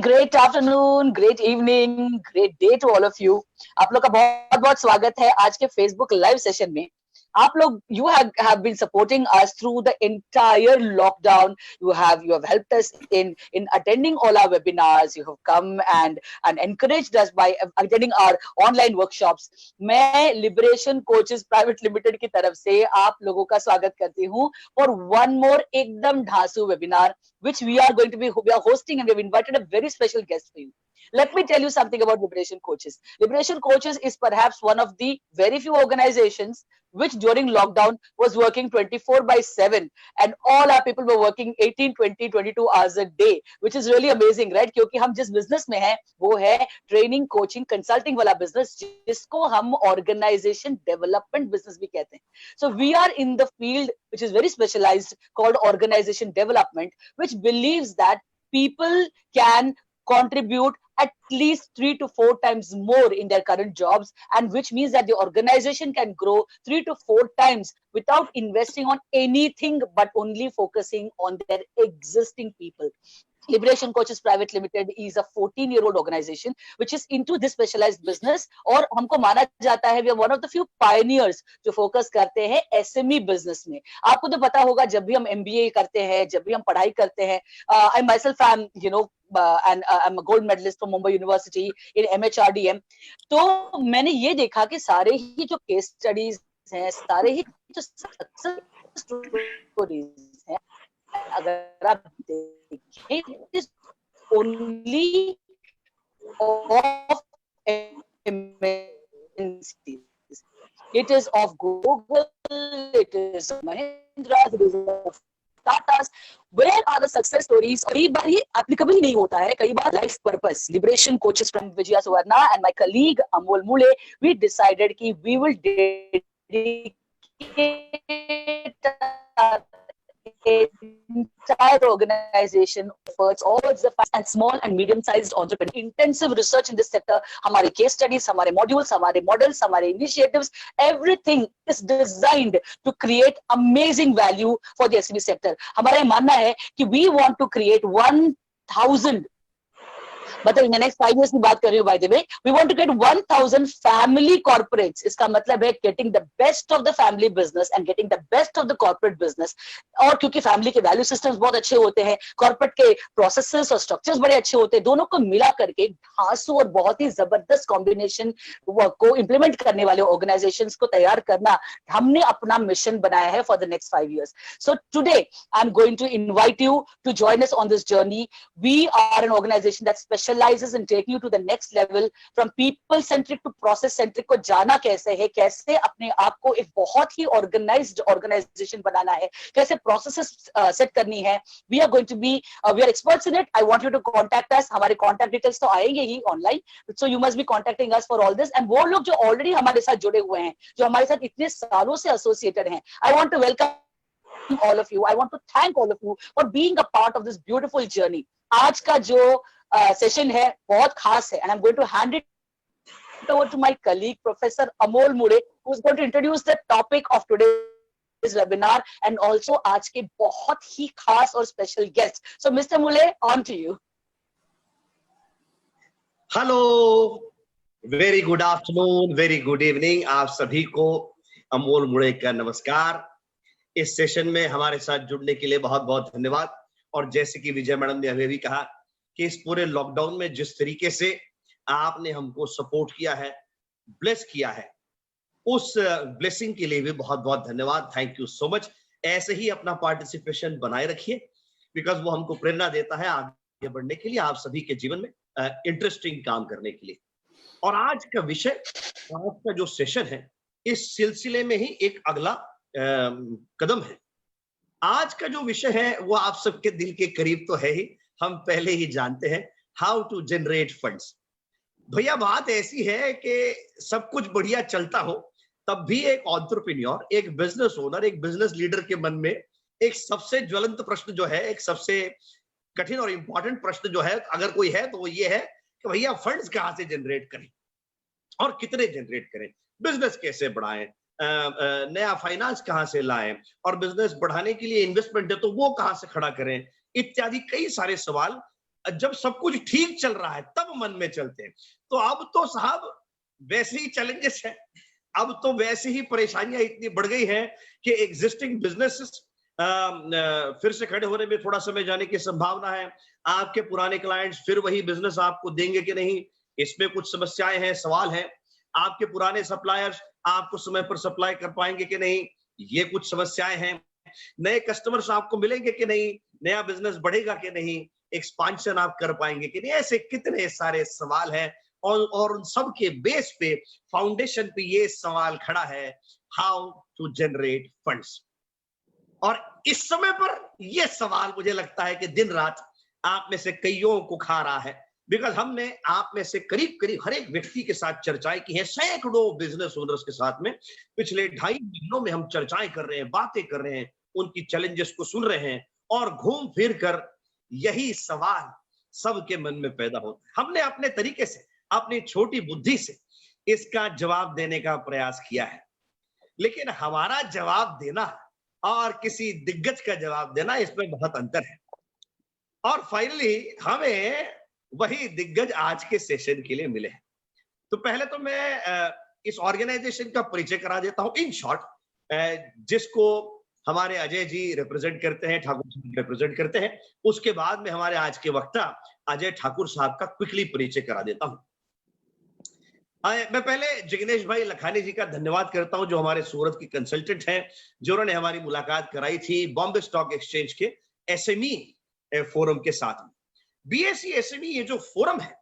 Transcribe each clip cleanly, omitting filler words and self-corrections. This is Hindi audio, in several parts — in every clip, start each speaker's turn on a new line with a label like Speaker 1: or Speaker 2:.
Speaker 1: great afternoon, great evening, great day to all of you. आप लोग का बहुत बहुत स्वागत है आज के Facebook लाइव सेशन में. आप लोग you have been supporting us through the entire lockdown. You have helped us in attending all our webinars. You have come and encouraged us by attending our online workshops. मैं Liberation Coaches Private Limited की तरफ से आप लोगों का स्वागत करती हूँ for one more एकदम ढांसू webinar which we are hosting, and we have invited a very special guest for you. Let me tell you something about Liberation Coaches. Liberation Coaches is perhaps one of the very few organizations which during lockdown was working 24/7, and all our people were working 18, 20, 22 hours a day, which is really amazing, right? क्योंकि हम जिस business में हैं वो है training, coaching, consulting वाला business जिसको हम organization development business भी कहते हैं. So we are in the field which is very specialized called organization development, which believes that people can contribute at least 3 to 4 times more in their current jobs, and which means that the organization can grow 3 to 4 times without investing on anything but only focusing on their existing people. Liberation Coaches Private Limited is a 14-year-old organization which is into this specialized business, और हमको माना जाता है we are one of the few pioneers जो focus करते हैं SME business में. आपको तो पता होगा जब भी हम MBA करते हैं, जब भी हम पढ़ाई करते हैं, I myself am and I'm a gold medalist from Mumbai University in MHRDM. तो मैंने ये देखा कि सारे ही जो case studies हैं, सारे ही जो success stories हैं, अगर आप देखें, it is only of MNCs. It is of Google, it is of Mahindra, it is of Tatas. Where are the success stories? कई बार ये applicable ही नहीं होता है, कई बार life purpose. Liberation Coaches from Vijaya Suvarna and my colleague Amol Mule, we decided कि we will dedicate entire organization efforts towards the and small and medium-sized entrepreneurs. Intensive research in this sector. हमारे case studies, हमारे modules, हमारे models, हमारे initiatives, everything is designed to create amazing value for the SME sector. हमारा ये मानना है कि we want to create 1,000. मतलब in the next 5 years की बात कर रही हूँ, by the way, we want to get 1,000 family corporates. इसका मतलब है getting the best of the family business and getting the best of the corporate business. और क्योंकि family के value systems बहुत अच्छे होते हैं, corporate के processes और structures बड़े अच्छे होते हैं, दोनों को मिला करके ढांसू और बहुत ही जबरदस्त combination को implement करने वाले organizations को तैयार करना हमने अपना mission बनाया है for the next 5 years. So today I'm going to invite you to join us on this journey. We are an organization that specializes in taking you to the next level, from people centric to process centric. को जाना कैसे है, कैसे अपने आप को एक बहुत ही organized organization बनाना है, कैसे processes set करनी है. We are experts in it. I want you to contact us. हमारे contact details तो आएंगे ही online, so you must be contacting us for all this. And वो लोग जो already हमारे साथ जुड़े हुए हैं, जो हमारे साथ इतने सालों से associated हैं, I want to welcome all of you. I want to thank all of you for being a part of this beautiful journey. आज का जो session है बहुत खास है, and I'm going to hand it over to my colleague Professor Amol Mule, who is going to introduce the topic of today's webinar and also आज के बहुत ही खास और special guest. So Mr. Mule, on to you.
Speaker 2: Hello, very good afternoon, very good evening. आप सभी को अमोल मुड़े का नमस्कार. इस सेशन में हमारे साथ जुड़ने के लिए बहुत बहुत धन्यवाद. और जैसे कि विजय मैडम ने अभी भी कहा कि इस पूरे लॉकडाउन में जिस तरीके से आपने हमको सपोर्ट किया है, ब्लेस किया है, उस ब्लेसिंग के लिए भी बहुत बहुत धन्यवाद. Thank you so much. ऐसे ही अपना पार्टिसिपेशन बनाए रखिए, बिकॉज वो हमको प्रेरणा देता है आगे बढ़ने के लिए, आप सभी के जीवन में इंटरेस्टिंग काम करने के लिए. और आज का विषय, आज का जो सेशन है, इस सिलसिले में ही एक अगला कदम है. आज का जो विषय है वो आप सबके दिल के करीब तो है ही, हम पहले ही जानते हैं, हाउ टू जनरेट फंड्स. भैया बात ऐसी है कि सब कुछ बढ़िया चलता हो तब भी एक एंटरप्रेन्योर, एक बिजनेस ओनर, एक बिजनेस लीडर के मन में एक सबसे ज्वलंत प्रश्न जो है, एक सबसे कठिन और इंपॉर्टेंट प्रश्न जो है अगर कोई है तो वो ये है कि भैया फंड्स कहाँ से जनरेट करें और कितने जनरेट करें, बिजनेस कैसे बढ़ाएं, नया फाइनेंस कहां से लाएं, और बिजनेस बढ़ाने के लिए इन्वेस्टमेंट है तो वो कहां से खड़ा करें, इत्यादि कई सारे सवाल जब सब कुछ ठीक चल रहा है तब मन में चलते हैं। तो अब तो साहब वैसे ही चैलेंजेस है, अब तो वैसे ही परेशानियां इतनी बढ़ गई हैं कि एग्जिस्टिंग बिजनेसेस फिर से खड़े होने में थोड़ा समय जाने की संभावना है। आपके पुराने क्लाइंट्स फिर वही बिजनेस आपको देंगे कि नहीं, इसमें कुछ समस्याएं हैं, सवाल है। आपके पुराने सप्लायर्स आपको समय पर सप्लाई कर पाएंगे कि नहीं, ये कुछ समस्याएं हैं। नए कस्टमर्स आपको मिलेंगे कि नहीं, नया बिजनेस बढ़ेगा कि नहीं, एक्सपांशन आप कर पाएंगे कि नहीं, ऐसे कितने सारे सवाल हैं। और उन सब के बेस पे, फाउंडेशन पे ये सवाल खड़ा है, हाउ टू जनरेट फंड्स। और इस समय पर यह सवाल मुझे लगता है कि दिन रात आप में से कईयों को खा रहा है। बिकॉज हमने आप में से करीब करीब हर एक व्यक्ति के साथ चर्चाएं की हैं, सैकड़ों बिजनेस ओनर्स के साथ में पिछले 2.5 महीनों में हम चर्चाएं कर रहे हैं, बातें कर रहे हैं, उनकी चैलेंजेस को सुन रहे हैं, और घूम फिर कर यही सवाल सबके मन में पैदा होता है। हमने अपने तरीके से, अपनी छोटी बुद्धि से इसका जवाब देने का प्रयास किया है, लेकिन हमारा जवाब देना और किसी दिग्गज का जवाब देना, इसमें बहुत अंतर है। और फाइनली हमें वही दिग्गज आज के सेशन के लिए मिले हैं। तो पहले तो मैं इस ऑर्गेनाइजेशन का परिचय करा देता हूं इन शॉर्ट, जिसको हमारे अजय जी रिप्रेजेंट करते हैं, ठाकुर जी रिप्रेजेंट करते हैं। उसके बाद में हमारे आज के वक्ता अजय ठाकुर साहब का क्विकली परिचय करा देता हूं। मैं पहले जिग्नेश भाई लखानी जी का धन्यवाद करता हूं, जो हमारे सूरत की कंसल्टेंट हैं, जिन्होंने हमारी मुलाकात कराई थी बॉम्बे स्टॉक एक्सचेंज के एसएमई फोरम के साथ में। बीएसई एसएमई ये जो फोरम है,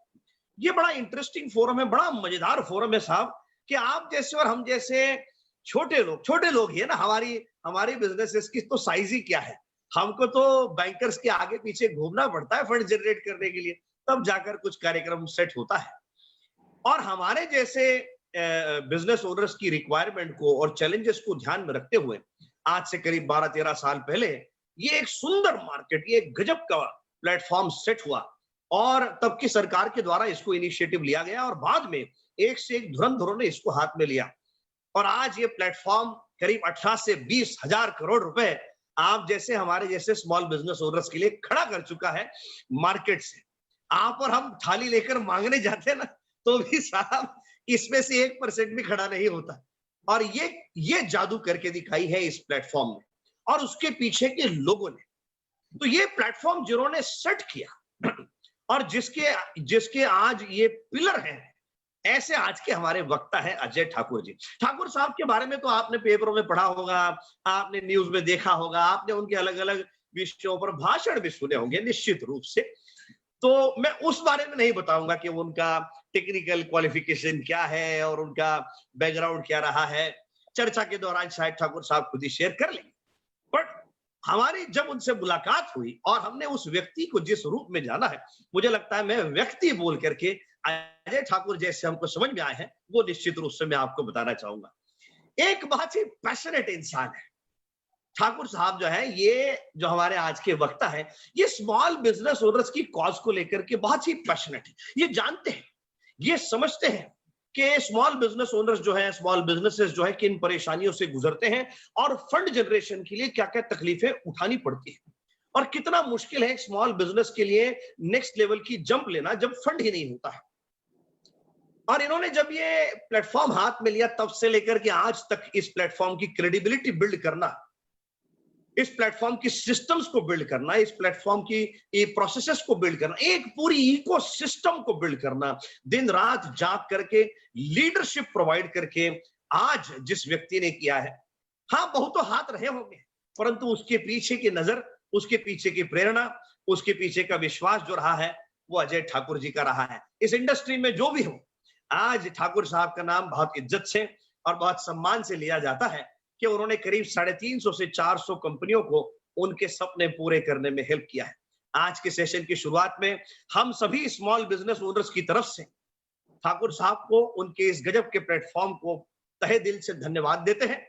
Speaker 2: ये बड़ा इंटरेस्टिंग फोरम है, बड़ा मजेदार फोरम है साहब, कि आप जैसे और हम जैसे छोटे लोग ही है ना, हमारी बिजनेसेस की तो साइज ही क्या है। हमको तो बैंकर्स के आगे पीछे घूमना पड़ता है फंड जनरेट करने के लिए, तब जाकर कुछ कार्यक्रम सेट होता है। और हमारे जैसे बिजनेस ओनर्स की रिक्वायरमेंट को और चैलेंजेस को ध्यान में रखते हुए आज से करीब 12-13 साल पहले ये एक सुंदर मार्केट, ये एक गजब का प्लेटफॉर्म सेट हुआ, और तब की सरकार के द्वारा इसको इनिशिएटिव लिया गया, और बाद में एक से एक धुरंधरों ने इसको हाथ में लिया, और आज ये प्लेटफॉर्म करीब 18 से 20 हजार करोड़ रुपए आप जैसे, हमारे जैसे स्मॉल बिजनेस ओनर्स के लिए खड़ा कर चुका है मार्केट से। आप और हम थाली लेकर मांगने जाते हैं ना, तो भी साहब इसमें से 1% भी खड़ा नहीं होता। और ये जादू करके दिखाई है इस प्लेटफॉर्म में, और उसके पीछे के लोगों ने। तो ये प्लेटफॉर्म जिन्होंने सेट किया और जिसके आज ये पिलर हैं, ऐसे आज के हमारे वक्ता है अजय ठाकुर जी। ठाकुर साहब के बारे में तो आपने पेपरों में पढ़ा होगा, आपने न्यूज में देखा होगा, आपने उनके अलग अलग विषयों पर भाषण भी सुने होंगे निश्चित रूप से। तो मैं उस बारे में नहीं बताऊंगा कि उनका टेक्निकल क्वालिफिकेशन क्या है और उनका बैकग्राउंड क्या रहा है। चर्चा के दौरान शायद ठाकुर साहब खुद ही शेयर कर लेंगे। बट हमारी जब उनसे मुलाकात हुई और हमने उस व्यक्ति को जिस रूप में जाना है, मुझे लगता है मैं व्यक्ति बोल करके अजय ठाकुर जैसे हमको समझ में आए हैं, वो निश्चित रूप से मैं आपको बताना चाहूंगा। एक बहुत ही पैशनेट इंसान है ठाकुर साहब, जो है ये जो हमारे आज के वक्ता है, ये स्मॉल बिजनेस ओनर्स की कॉज को लेकर के बहुत ही पैशनेट है। ये जानते हैं, ये समझते हैं कि स्मॉल बिजनेस ओनर्स जो है, स्मॉल बिजनेसेस जो है, किन परेशानियों से गुजरते हैं और फंड जनरेशन के लिए क्या क्या तकलीफें उठानी पड़ती है, और कितना मुश्किल है स्मॉल बिजनेस के लिए नेक्स्ट लेवल की जंप लेना जब फंड ही नहीं होता है। और इन्होंने जब ये प्लेटफॉर्म हाथ में लिया, तब से लेकर के आज तक इस प्लेटफॉर्म की क्रेडिबिलिटी बिल्ड करना, इस प्लेटफॉर्म की सिस्टम्स को बिल्ड करना, इस प्लेटफॉर्म की प्रोसेसेस को बिल्ड करना, एक पूरी इकोसिस्टम को बिल्ड करना, दिन रात जाग करके लीडरशिप प्रोवाइड करके आज जिस व्यक्ति ने किया है, हाँ बहुतों हाथ रहे होंगे, परंतु उसके पीछे की नजर, उसके पीछे की प्रेरणा, उसके पीछे का विश्वास जो रहा है, वो अजय ठाकुर जी का रहा है। इस इंडस्ट्री में जो भी हो, आज ठाकुर साहब का नाम बहुत इज्जत से और बहुत सम्मान से लिया जाता है कि उन्होंने करीब 350 से 400 कंपनियों को उनके सपने पूरे करने में हेल्प किया है। आज के सेशन की शुरुआत में हम सभी स्मॉल बिजनेस ओनर्स की तरफ से ठाकुर साहब को उनके इस गजब के प्लेटफॉर्म को तहे दिल से धन्यवाद देते हैं,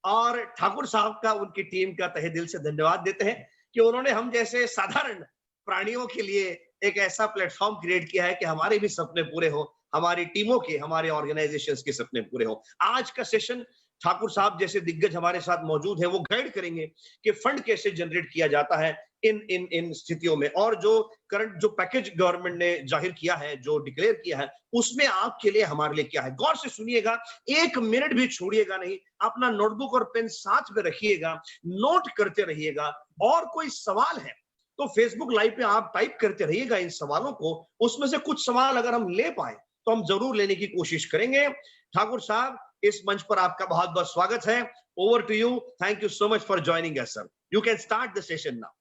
Speaker 2: और ठाकुर साहब का, उनकी टीम का तहे दिल से धन्यवाद देते हैं कि उन्होंने हम जैसे साधारण प्राणियों के लिए एक ऐसा प्लेटफॉर्म क्रिएट किया है कि हमारे भी सपने पूरे हो, हमारी टीमों के, हमारे ऑर्गेनाइजेशंस के सपने पूरे हो। आज का सेशन ठाकुर साहब जैसे दिग्गज हमारे साथ मौजूद है, वो गाइड करेंगे कि फंड कैसे जनरेट किया जाता है इन स्थितियों में। और जो करंट जो पैकेज गवर्नमेंट ने जाहिर किया है, जो डिक्लेयर किया है, उसमें आपके लिए हमारे लिए क्या है, गौर से सुनिएगा, 1 मिनट भी छोड़िएगा नहीं। अपना नोटबुक और पेन साथ में रखिएगा, नोट करते रहिएगा। और कोई सवाल है तो फेसबुक लाइव पे आप टाइप करते रहिएगा इन सवालों को। उसमें से कुछ सवाल अगर हम ले पाए तो हम जरूर लेने की कोशिश करेंगे। ठाकुर साहब, इस मंच पर आपका बहुत बहुत स्वागत है। Over to you. Thank you so much for joining us sir. You can start the session now.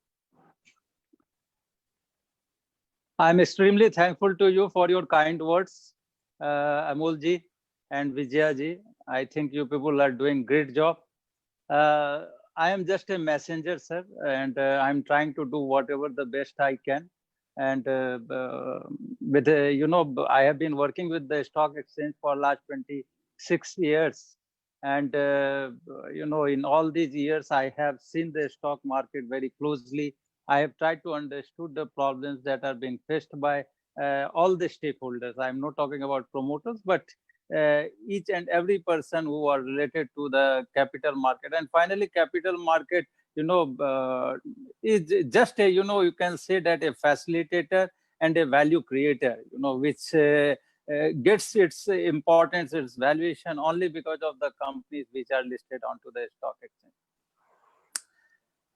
Speaker 3: I'm extremely thankful to you for your kind words, Amol ji and Vijaya ji. I think you people are doing great job. I am just a messenger, sir, and I'm trying to do whatever the best I can. And with I have been working with the stock exchange for last 26 years, and in all these years I have seen the stock market very closely. I have tried to understand the problems that are being faced by all the stakeholders. I'm not talking about promoters, but each and every person who are related to the capital market. And finally, capital market, is just a, you can say that a facilitator and a value creator, which gets its importance, its valuation only because of the companies which are listed onto the stock exchange.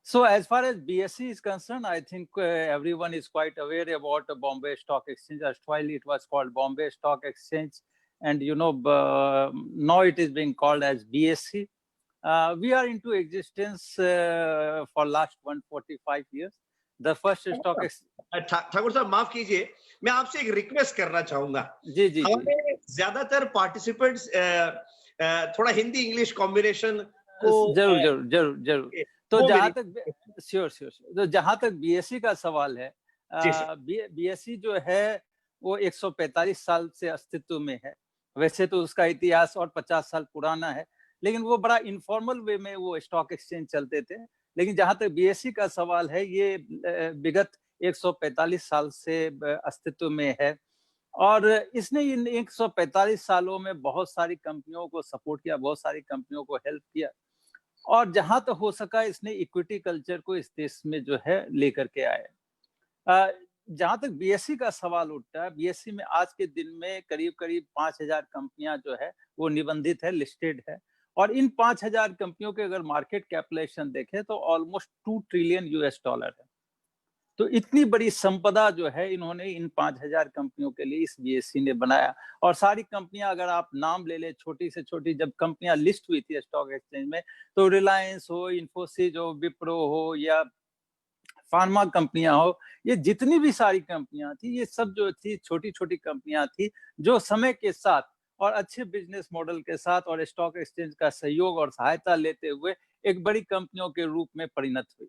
Speaker 3: So as far as BSE is concerned, I think everyone is quite aware about the Bombay Stock Exchange. Erstwhile it was called Bombay Stock Exchange, and now it is being called as BSE. We are into existence for last 145 years. The first stock exchange.
Speaker 2: Thakur साहब माफ कीजिए, मैं आपसे एक रिक्वेस्ट करना चाहूंगा।
Speaker 3: जी जी
Speaker 2: हमारे ज्यादातर पार्टिसिपेंट्स थोड़ा हिंदी इंग्लिश कॉम्बिनेशन को
Speaker 3: जरूर जरूर जरूर जरूर। तो जहां तक श्योर तो जहां तक बीएससी का सवाल है, बीएससी जो है वो 145 साल से अस्तित्व में है। वैसे तो उसका इतिहास और 50 साल पुराना है, लेकिन वो बड़ा इनफॉर्मल वे में वो स्टॉक एक्सचेंज चलते थे। लेकिन जहां तक बीएससी का सवाल है, ये विगत 145 साल से अस्तित्व में है, और इसने इन 145 सालों में बहुत सारी कंपनियों को सपोर्ट किया, बहुत सारी कंपनियों को हेल्प किया, और जहां तक हो सका इसने इक्विटी कल्चर को इस देश में जो है लेकर के आए। जहां तक बीएससी का सवाल उठता है, बीएससी में आज के दिन में करीब करीब 5000 कंपनियां जो है वो निबंधित है, लिस्टेड है, और इन 5000 कंपनियों के अगर मार्केट कैपिटलाइजेशन देखें तो ऑलमोस्ट $2 ट्रिलियन है। तो इतनी बड़ी संपदा जो है इन्होंने इन 5000 कंपनियों के लिए इस बीएससी ने बनाया। और सारी कंपनियां अगर आप नाम ले ले, छोटी से छोटी जब कंपनियां लिस्ट हुई थी स्टॉक एक्सचेंज में, तो रिलायंस हो, इन्फोसिस हो, विप्रो हो, या फार्मा कंपनियां हो, ये जितनी भी सारी कंपनियां थी, ये सब जो थी छोटी छोटी कंपनियां थी, जो समय के साथ और अच्छे बिजनेस मॉडल के साथ और स्टॉक एक्सचेंज का सहयोग और सहायता लेते हुए एक बड़ी कंपनियों के रूप में परिणत हुई।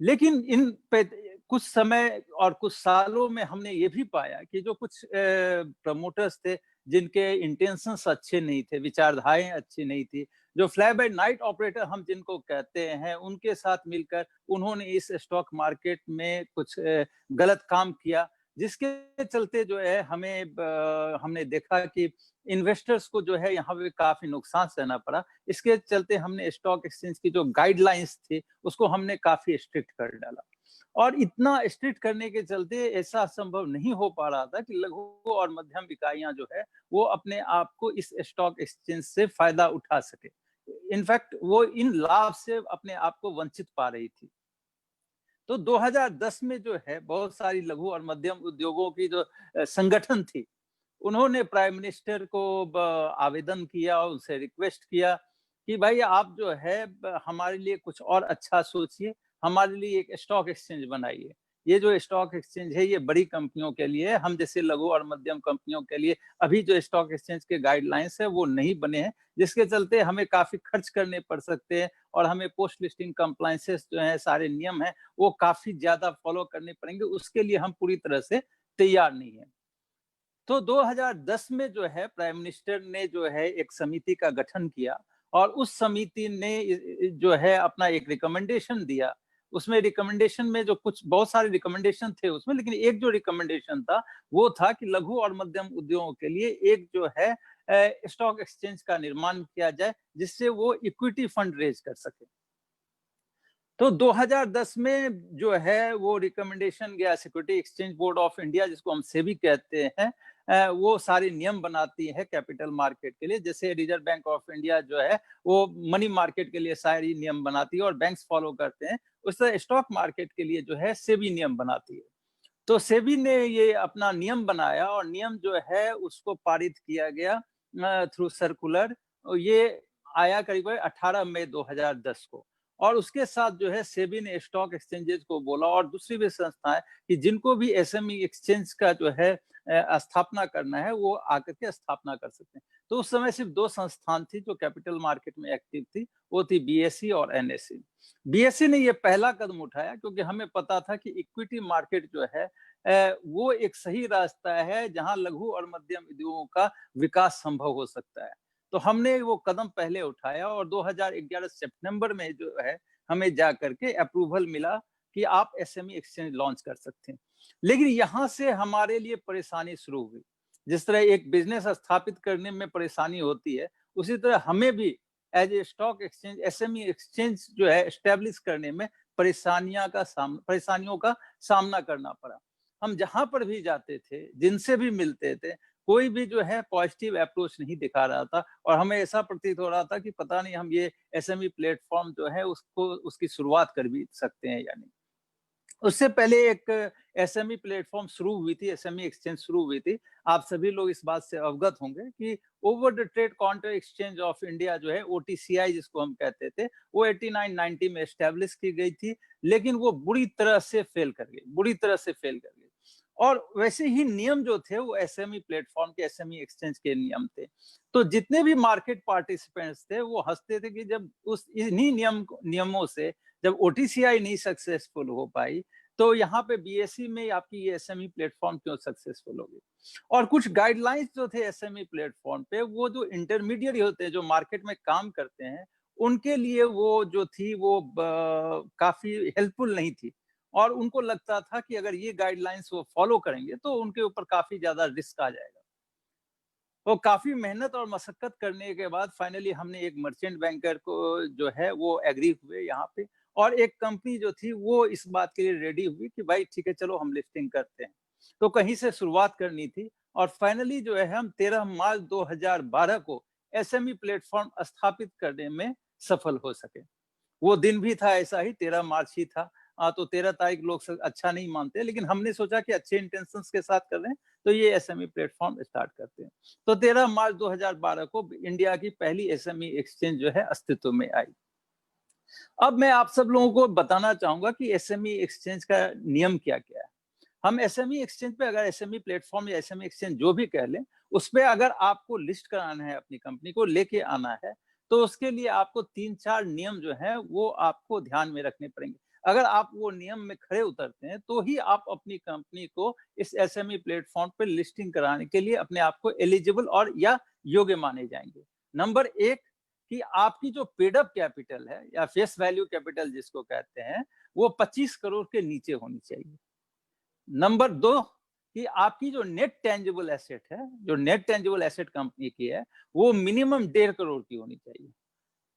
Speaker 3: लेकिन इन पे कुछ समय और कुछ सालों में हमने ये भी पाया कि जो कुछ प्रमोटर्स थे जिनके इंटेंशंस अच्छे नहीं थे, विचारधाराएं अच्छी नहीं थी, जो फ्लाई बाय नाइट ऑपरेटर हम जिनको कहते हैं, उनके साथ मिलकर उन्होंने इस स्टॉक मार्केट में कुछ गलत काम किया, जिसके चलते जो है हमने देखा कि इन्वेस्टर्स को जो है यहाँ पे काफी नुकसान सहना पड़ा। इसके चलते हमने स्टॉक एक्सचेंज की जो गाइडलाइंस थी उसको हमने काफी स्ट्रिक्ट कर डाला, और इतना स्ट्रिक्ट करने के चलते ऐसा संभव नहीं हो पा रहा था कि लघु और मध्यम इकाइयां जो है वो अपने आप को इस स्टॉक एक्सचेंज से फायदा उठा सके। इनफैक्ट वो इन लाभ से अपने आप को वंचित पा रही थी। तो 2010 में जो है बहुत सारी लघु और मध्यम उद्योगों की जो संगठन थी, उन्होंने प्राइम मिनिस्टर को आवेदन किया और उनसे रिक्वेस्ट किया कि भाई आप जो है हमारे लिए कुछ और अच्छा सोचिए, हमारे लिए एक स्टॉक एक्सचेंज बनाइए। ये जो स्टॉक एक्सचेंज है ये बड़ी कंपनियों के लिए, हम जैसे लघु और मध्यम कंपनियों के लिए अभी जो स्टॉक एक्सचेंज के गाइडलाइंस है वो नहीं बने हैं, जिसके चलते हमें काफी खर्च करने पड़ सकते हैं, और हमें पोस्ट लिस्टिंग कंप्लायंसेस जो है, सारे नियम है वो काफी ज्यादा फॉलो करने पड़ेंगे। उसके लिए हम पूरी तरह से तैयार नहीं है। तो 2010 में जो है प्राइम मिनिस्टर ने जो है एक समिति का गठन किया, और उस समिति ने जो है अपना एक रिकमेंडेशन दिया। उसमें रिकमेंडेशन में जो कुछ बहुत सारे रिकमेंडेशन थे उसमें, लेकिन एक जो रिकमेंडेशन था वो था कि लघु और मध्यम उद्योगों के लिए एक जो है स्टॉक एक्सचेंज का निर्माण किया जाए, जिससे वो इक्विटी फंड रेज कर सके। तो 2010 में जो है वो रिकमेंडेशन गया security exchange board of India, जिसको हम सेबी कहते हैं, वो सारे नियम बनाती है कैपिटल मार्केट के लिए। जैसे रिजर्व बैंक ऑफ इंडिया जो है वो मनी मार्केट के लिए सारी नियम बनाती है और बैंक्स फॉलो करते हैं, उस तरह स्टॉक मार्केट के लिए जो है सेबी नियम बनाती है। तो सेबी ने ये अपना नियम बनाया और नियम जो है उसको पारित किया गया थ्रू सर्कुलर। ये आया करीब 18 मई 2010 को। और उसके साथ जो है सेबी ने स्टॉक एक्सचेंजेस को बोला और दूसरी भी संस्थाएं कि जिनको भी एसएमई एक्सचेंज का जो है स्थापना करना है वो आकर के स्थापना कर सकते हैं। तो उस समय सिर्फ 2 संस्थान थी जो कैपिटल मार्केट में एक्टिव थी, वो थी बीएसई और एनएसई। बीएसई ने ये पहला कदम उठाया क्योंकि हमें पता था कि इक्विटी मार्केट जो है वो एक सही रास्ता है जहां लघु और मध्यम उद्योगों का विकास संभव हो सकता है। तो हमने वो कदम पहले उठाया और 2011 सितंबर में जो है हमें जा करके अप्रूवल मिला कि आप एसएमई एक्सचेंज लॉन्च कर सकते हैं। लेकिन यहाँ से हमारे लिए परेशानी शुरू हुई। जिस तरह एक बिजनेस स्थापित करने में परेशानी होती है, उसी तरह हमें भी as a stock exchange SME exchange जो है एस्टेब्लिश करने में परेशानियों का सामना करना पड़ा। हम जहां पर भी जाते थे, जिनसे भी मिलते थे, कोई भी जो है पॉजिटिव अप्रोच नहीं दिखा रहा था और हमें ऐसा प्रतीत हो रहा था कि पता नहीं हम ये एसएमई प्लेटफॉर्म जो है उसको उसकी शुरुआत कर भी सकते हैं या नहीं। उससे पहले एक एसएमई प्लेटफॉर्म शुरू हुई थी, एसएमई एक्सचेंज शुरू हुई थी। आप सभी लोग इस बात से अवगत होंगे कि over the trade counter exchange of India जो है ओटीसीआई जिसको हम कहते थे, वो 89-90 में एस्टेब्लिश की गई थी, लेकिन वो बुरी तरह से फेल कर गई। और वैसे ही नियम जो थे वो एसएमई प्लेटफॉर्म के एसएमई एक्सचेंज के नियम थे। तो जितने भी मार्केट पार्टिसिपेंट्स थे वो हंसते थे कि जब उस इन्हीं नियमों से जब ओटीसीआई नहीं सक्सेसफुल हो पाई, तो यहाँ पे बीएसई में आपकी ये एसएमई प्लेटफॉर्म क्यों सक्सेसफुल होगी। और कुछ गाइडलाइंस जो थे एसएमई प्लेटफॉर्म पे, वो जो इंटरमीडिएट होते हैं जो मार्केट में काम करते हैं, उनके लिए वो जो थी वो काफी हेल्पफुल नहीं थी और उनको लगता था कि अगर ये गाइडलाइंस वो फॉलो करेंगे तो उनके ऊपर काफी ज्यादा रिस्क आ जाएगा। तो काफी मेहनत और मशक्कत करने के बाद फाइनली हमने एक मर्चेंट बैंकर को जो है वो एग्री हुए यहाँ पे, और एक कंपनी जो थी वो इस बात के लिए रेडी हुई कि भाई ठीक है चलो हम लिस्टिंग करते हैं। तो कहीं से शुरुआत करनी थी और फाइनली जो है हम 13 मार्च 2012 को एसएमई प्लेटफॉर्म स्थापित करने में सफल हो सके। वो दिन भी था ऐसा ही, 13 मार्च ही था। तो 13 तारीख लोग अच्छा नहीं मानते, लेकिन हमने सोचा कि अच्छे इंटेंशंस के साथ कर रहे हैं तो ये एसएमई प्लेटफॉर्म स्टार्ट करते हैं। तो 13 मार्च 2012 को इंडिया की पहली एसएमई एक्सचेंज जो है अस्तित्व में आई। अब मैं आप सब लोगों को बताना चाहूंगा कि एसएमई एक्सचेंज का नियम क्या क्या है। हम एसएमई एक्सचेंज पे अगर एसएमई प्लेटफॉर्म या एसएमई एक्सचेंज जो भी कह लें, उस पे अगर आपको लिस्ट कराना है, अपनी कंपनी को लेके आना है, तो उसके लिए आपको 3-4 नियम जो है वो आपको ध्यान में रखने पड़ेंगे। अगर आप वो नियम में खड़े उतरते हैं तो ही आप अपनी कंपनी को इस एसएमई प्लेटफॉर्म पे लिस्टिंग कराने के लिए अपने आप को एलिजिबल और या योग्य माने जाएंगे। नंबर 1 कि आपकी जो पेड अप कैपिटल है या फेस वैल्यू कैपिटल जिसको कहते हैं, वो 25 करोड़ के नीचे होनी चाहिए। नंबर 2 कि आपकी जो नेट टेंजिबल एसेट है, जो नेट टेंजिबल एसेट कंपनी की है, वो मिनिमम 1.5 करोड़ की होनी चाहिए।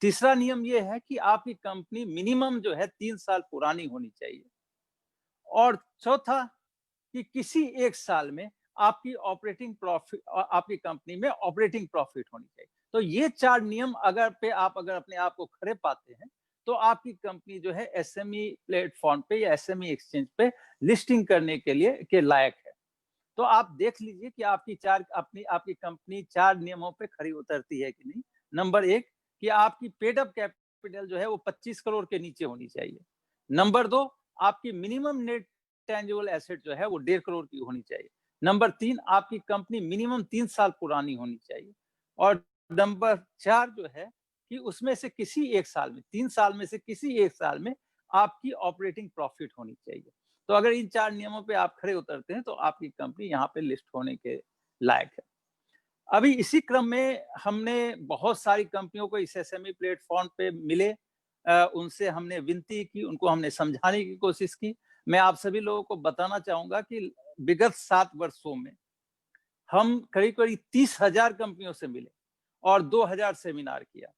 Speaker 3: तीसरा नियम ये है कि आपकी कंपनी मिनिमम जो है 3 साल पुरानी होनी चाहिए। और चौथा कि किसी एक साल में आपकी ऑपरेटिंग प्रॉफिट, आपकी कंपनी में ऑपरेटिंग प्रॉफिट होनी चाहिए। तो ये 4 नियम अगर अपने आप को खड़े पाते हैं, तो आपकी कंपनी जो है एसएमई प्लेटफॉर्म पे या एसएमई एक्सचेंज पे लिस्टिंग करने के लिए के लायक है। तो आप देख लीजिए कि आपकी कंपनी 4 नियमों पे खड़ी उतरती है कि नहीं। नंबर 1 कि आपकी पेड अप कैपिटल जो है वो 25 करोड़ के नीचे होनी चाहिए। नंबर 2 आपकी मिनिमम नेट टेंजिबल एसेट जो है वो 1.5 करोड़ की होनी चाहिए। नंबर 3 आपकी कंपनी मिनिमम 3 साल पुरानी होनी चाहिए। और नंबर 4 जो है कि उसमें से किसी एक साल में, 3 साल में से किसी एक साल में आपकी ऑपरेटिंग प्रॉफिट होनी चाहिए। तो अगर इन 4 नियमों पे आप खड़े उतरते हैं तो आपकी कंपनी यहाँ पे लिस्ट होने के लायक है। अभी इसी क्रम में हमने बहुत सारी कंपनियों को इस एसएमई प्लेटफॉर्म पे मिले, उनसे हमने विनती की, उनको हमने समझाने की कोशिश की। मैं आप सभी लोगों को बताना चाहूंगा कि विगत 7 वर्षों में हम करीब करीब 30,000 कंपनियों से मिले और 2000 सेमिनार किया।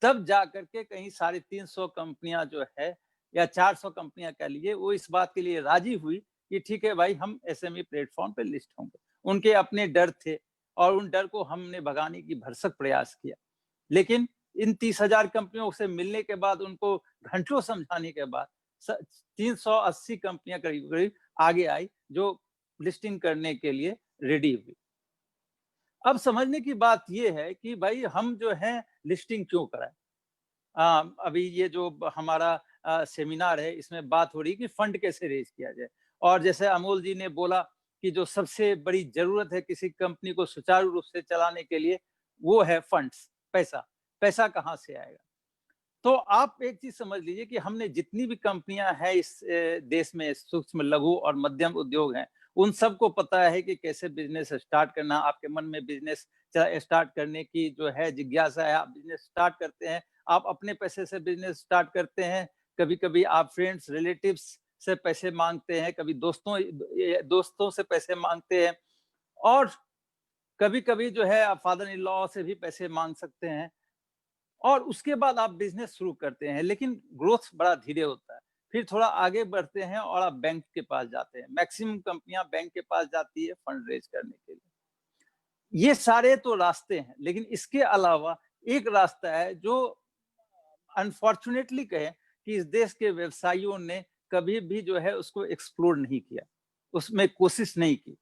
Speaker 3: तब जाकर के कहीं 350 कंपनियां जो है या 400 कंपनियां कह लीजिए, वो इस बात के लिए राजी हुई कि ठीक है भाई, हम एसएमई प्लेटफॉर्म पे लिस्ट होंगे। उनके अपने डर थे और उन डर को हमने भगाने की भरसक प्रयास किया। लेकिन इन 30,000 कंपनियों से मिलने के बाद, उनको घंटों समझाने के बाद 380 कंपनियां करीब करीब आगे आई जो लिस्टिंग करने के लिए रेडी हुई। अब समझने की बात यह है कि भाई हम जो है लिस्टिंग क्यों कराएं। अभी ये जो हमारा सेमिनार है, इसमें बात हो रही है कि फंड कैसे रेज किया जाए। और जैसे अमोल जी ने बोला कि जो सबसे बड़ी जरूरत है किसी कंपनी को सुचारू रूप से चलाने के लिए, वो है फंड्स, पैसा। पैसा कहाँ से आएगा? तो आप एक चीज समझ लीजिए कि हमने जितनी भी कंपनियां हैं इस देश में, सूक्ष्म लघु और मध्यम उद्योग हैं, उन सबको पता है कि कैसे बिजनेस स्टार्ट करना। आपके मन में बिजनेस स्टार्ट करने की जो है जिज्ञासा है, आप बिजनेस स्टार्ट करते हैं, आप अपने पैसे से बिजनेस स्टार्ट करते हैं, कभी कभी आप फ्रेंड्स रिलेटिव्स से पैसे मांगते हैं, कभी दोस्तों से पैसे मांगते हैं, और कभी कभी जो है आप फादर इन लॉ से भी पैसे मांग सकते हैं, और उसके बाद आप बिजनेस शुरू करते हैं। लेकिन ग्रोथ बड़ा धीरे होता है। फिर थोड़ा आगे बढ़ते हैं और आप बैंक के पास जाते हैं। मैक्सिमम कंपनियां बैंक के पास जाती है फंड रेज करने के लिए। ये सारे तो रास्ते हैं, लेकिन इसके अलावा एक रास्ता है जो अनफॉर्चुनेटली कहें कि इस देश के व्यवसायियों ने कभी भी जो है उसको एक्सप्लोर नहीं किया, उसमें कोशिश नहीं की,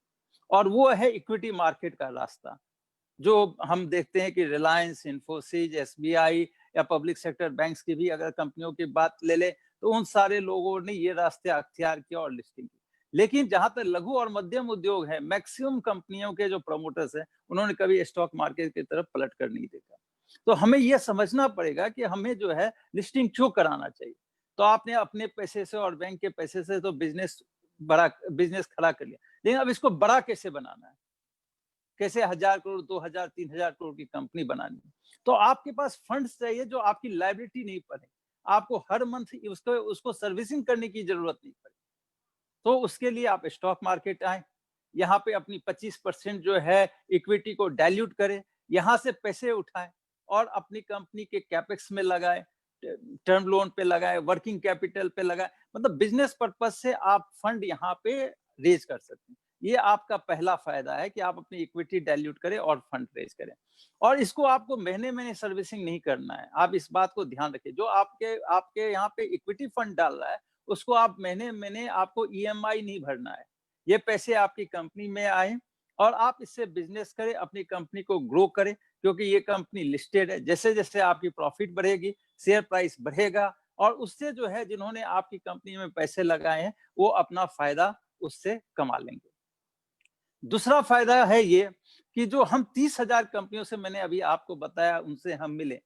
Speaker 3: और वो है इक्विटी मार्केट का रास्ता। जो हम देखते हैं कि रिलायंस, इन्फोसिस, एसबीआई या पब्लिक सेक्टर बैंक्स की भी अगर कंपनियों की बात ले ले, तो उन सारे लोगों ने ये रास्ते अख्तियार किया और लिस्टिंग की। लेकिन जहां तक लघु और मध्यम उद्योग है, मैक्सिमम कंपनियों के जो प्रमोटर्स हैं, उन्होंने कभी स्टॉक मार्केट की तरफ पलट कर नहीं देखा। तो हमें यह समझना पड़ेगा कि हमें जो है लिस्टिंग क्यों कराना चाहिए। तो आपने अपने पैसे से और बैंक के पैसे से तो बिजनेस खड़ा कर लिया, लेकिन अब इसको बड़ा कैसे बनाना है, कैसे 1000 करोड़, 2000, 3000 करोड़ की कंपनी बनानी है। तो आपके पास फंड्स चाहिए जो आपकी लायबिलिटी नहीं पड़े, आपको हर मंथ उसको सर्विसिंग करने की जरूरत नहीं पड़े। तो उसके लिए आप स्टॉक मार्केट आए, यहाँ पे अपनी 25% जो है इक्विटी को डाइल्यूट करें, यहाँ से पैसे उठाएं और अपनी कंपनी के कैपेक्स में लगाए, टर्म लोन पे लगाए, वर्किंग कैपिटल पे लगाए, मतलब बिजनेस पर्पज से आप फंड यहाँ पे रेज कर सकते हैं। ये आपका पहला फायदा है कि आप अपनी इक्विटी डाइल्यूट करें और फंड रेज करें। और इसको आपको महीने महीने सर्विसिंग नहीं करना है, आप इस बात को ध्यान रखें। जो आपके यहाँ पे इक्विटी फंड डाल रहा है, उसको आप महीने महीने आपको ईएमआई नहीं भरना है। ये पैसे आपकी कंपनी में आए और आप इससे बिजनेस करें, अपनी कंपनी को ग्रो करें, क्योंकि ये कंपनी लिस्टेड है। जैसे जैसे आपकी प्रॉफिट बढ़ेगी, शेयर प्राइस बढ़ेगा, और उससे जो है जिन्होंने आपकी कंपनी में पैसे लगाए हैं, वो अपना फायदा उससे कमा लेंगे। दूसरा फायदा है ये कि जो हम 30,000 कंपनियों से, मैंने अभी आपको बताया, उनसे हम मिले,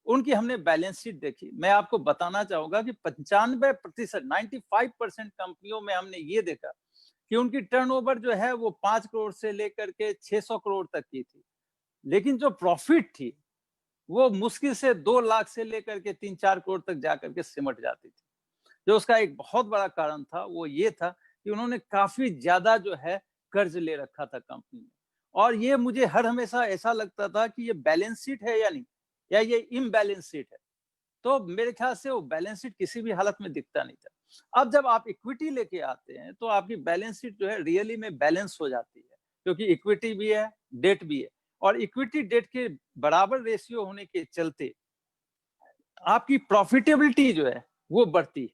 Speaker 3: उनकी हमने बैलेंस शीट देखी। मैं आपको बताना चाहूंगा कि 95%, 95% कंपनियों में हमने ये देखा कि उनकी टर्नओवर जो है वो 5 करोड़ से लेकर के 600 करोड़ तक की थी, लेकिन जो प्रॉफिट थी वो मुश्किल से 2 लाख से लेकर के 3-4 करोड़ तक जाकर के सिमट जाती थी। जो उसका एक बहुत बड़ा कारण था वो ये था कि उन्होंने काफी ज्यादा जो है कर्ज ले रखा था कंपनी में। और ये मुझे हर हमेशा ऐसा लगता था कि ये बैलेंस शीट है या नहीं, या ये इम्बैलेंस शीट है। तो मेरे ख्याल से वो बैलेंस शीट किसी भी हालत में दिखता नहीं था। अब जब आप इक्विटी लेके आते हैं तो आपकी बैलेंस शीट जो है रियली में बैलेंस हो जाती है, क्योंकि इक्विटी भी है, डेट भी है, और इक्विटी डेट के बराबर रेशियो होने के चलते आपकी प्रॉफिटेबिलिटी जो है वो बढ़ती है।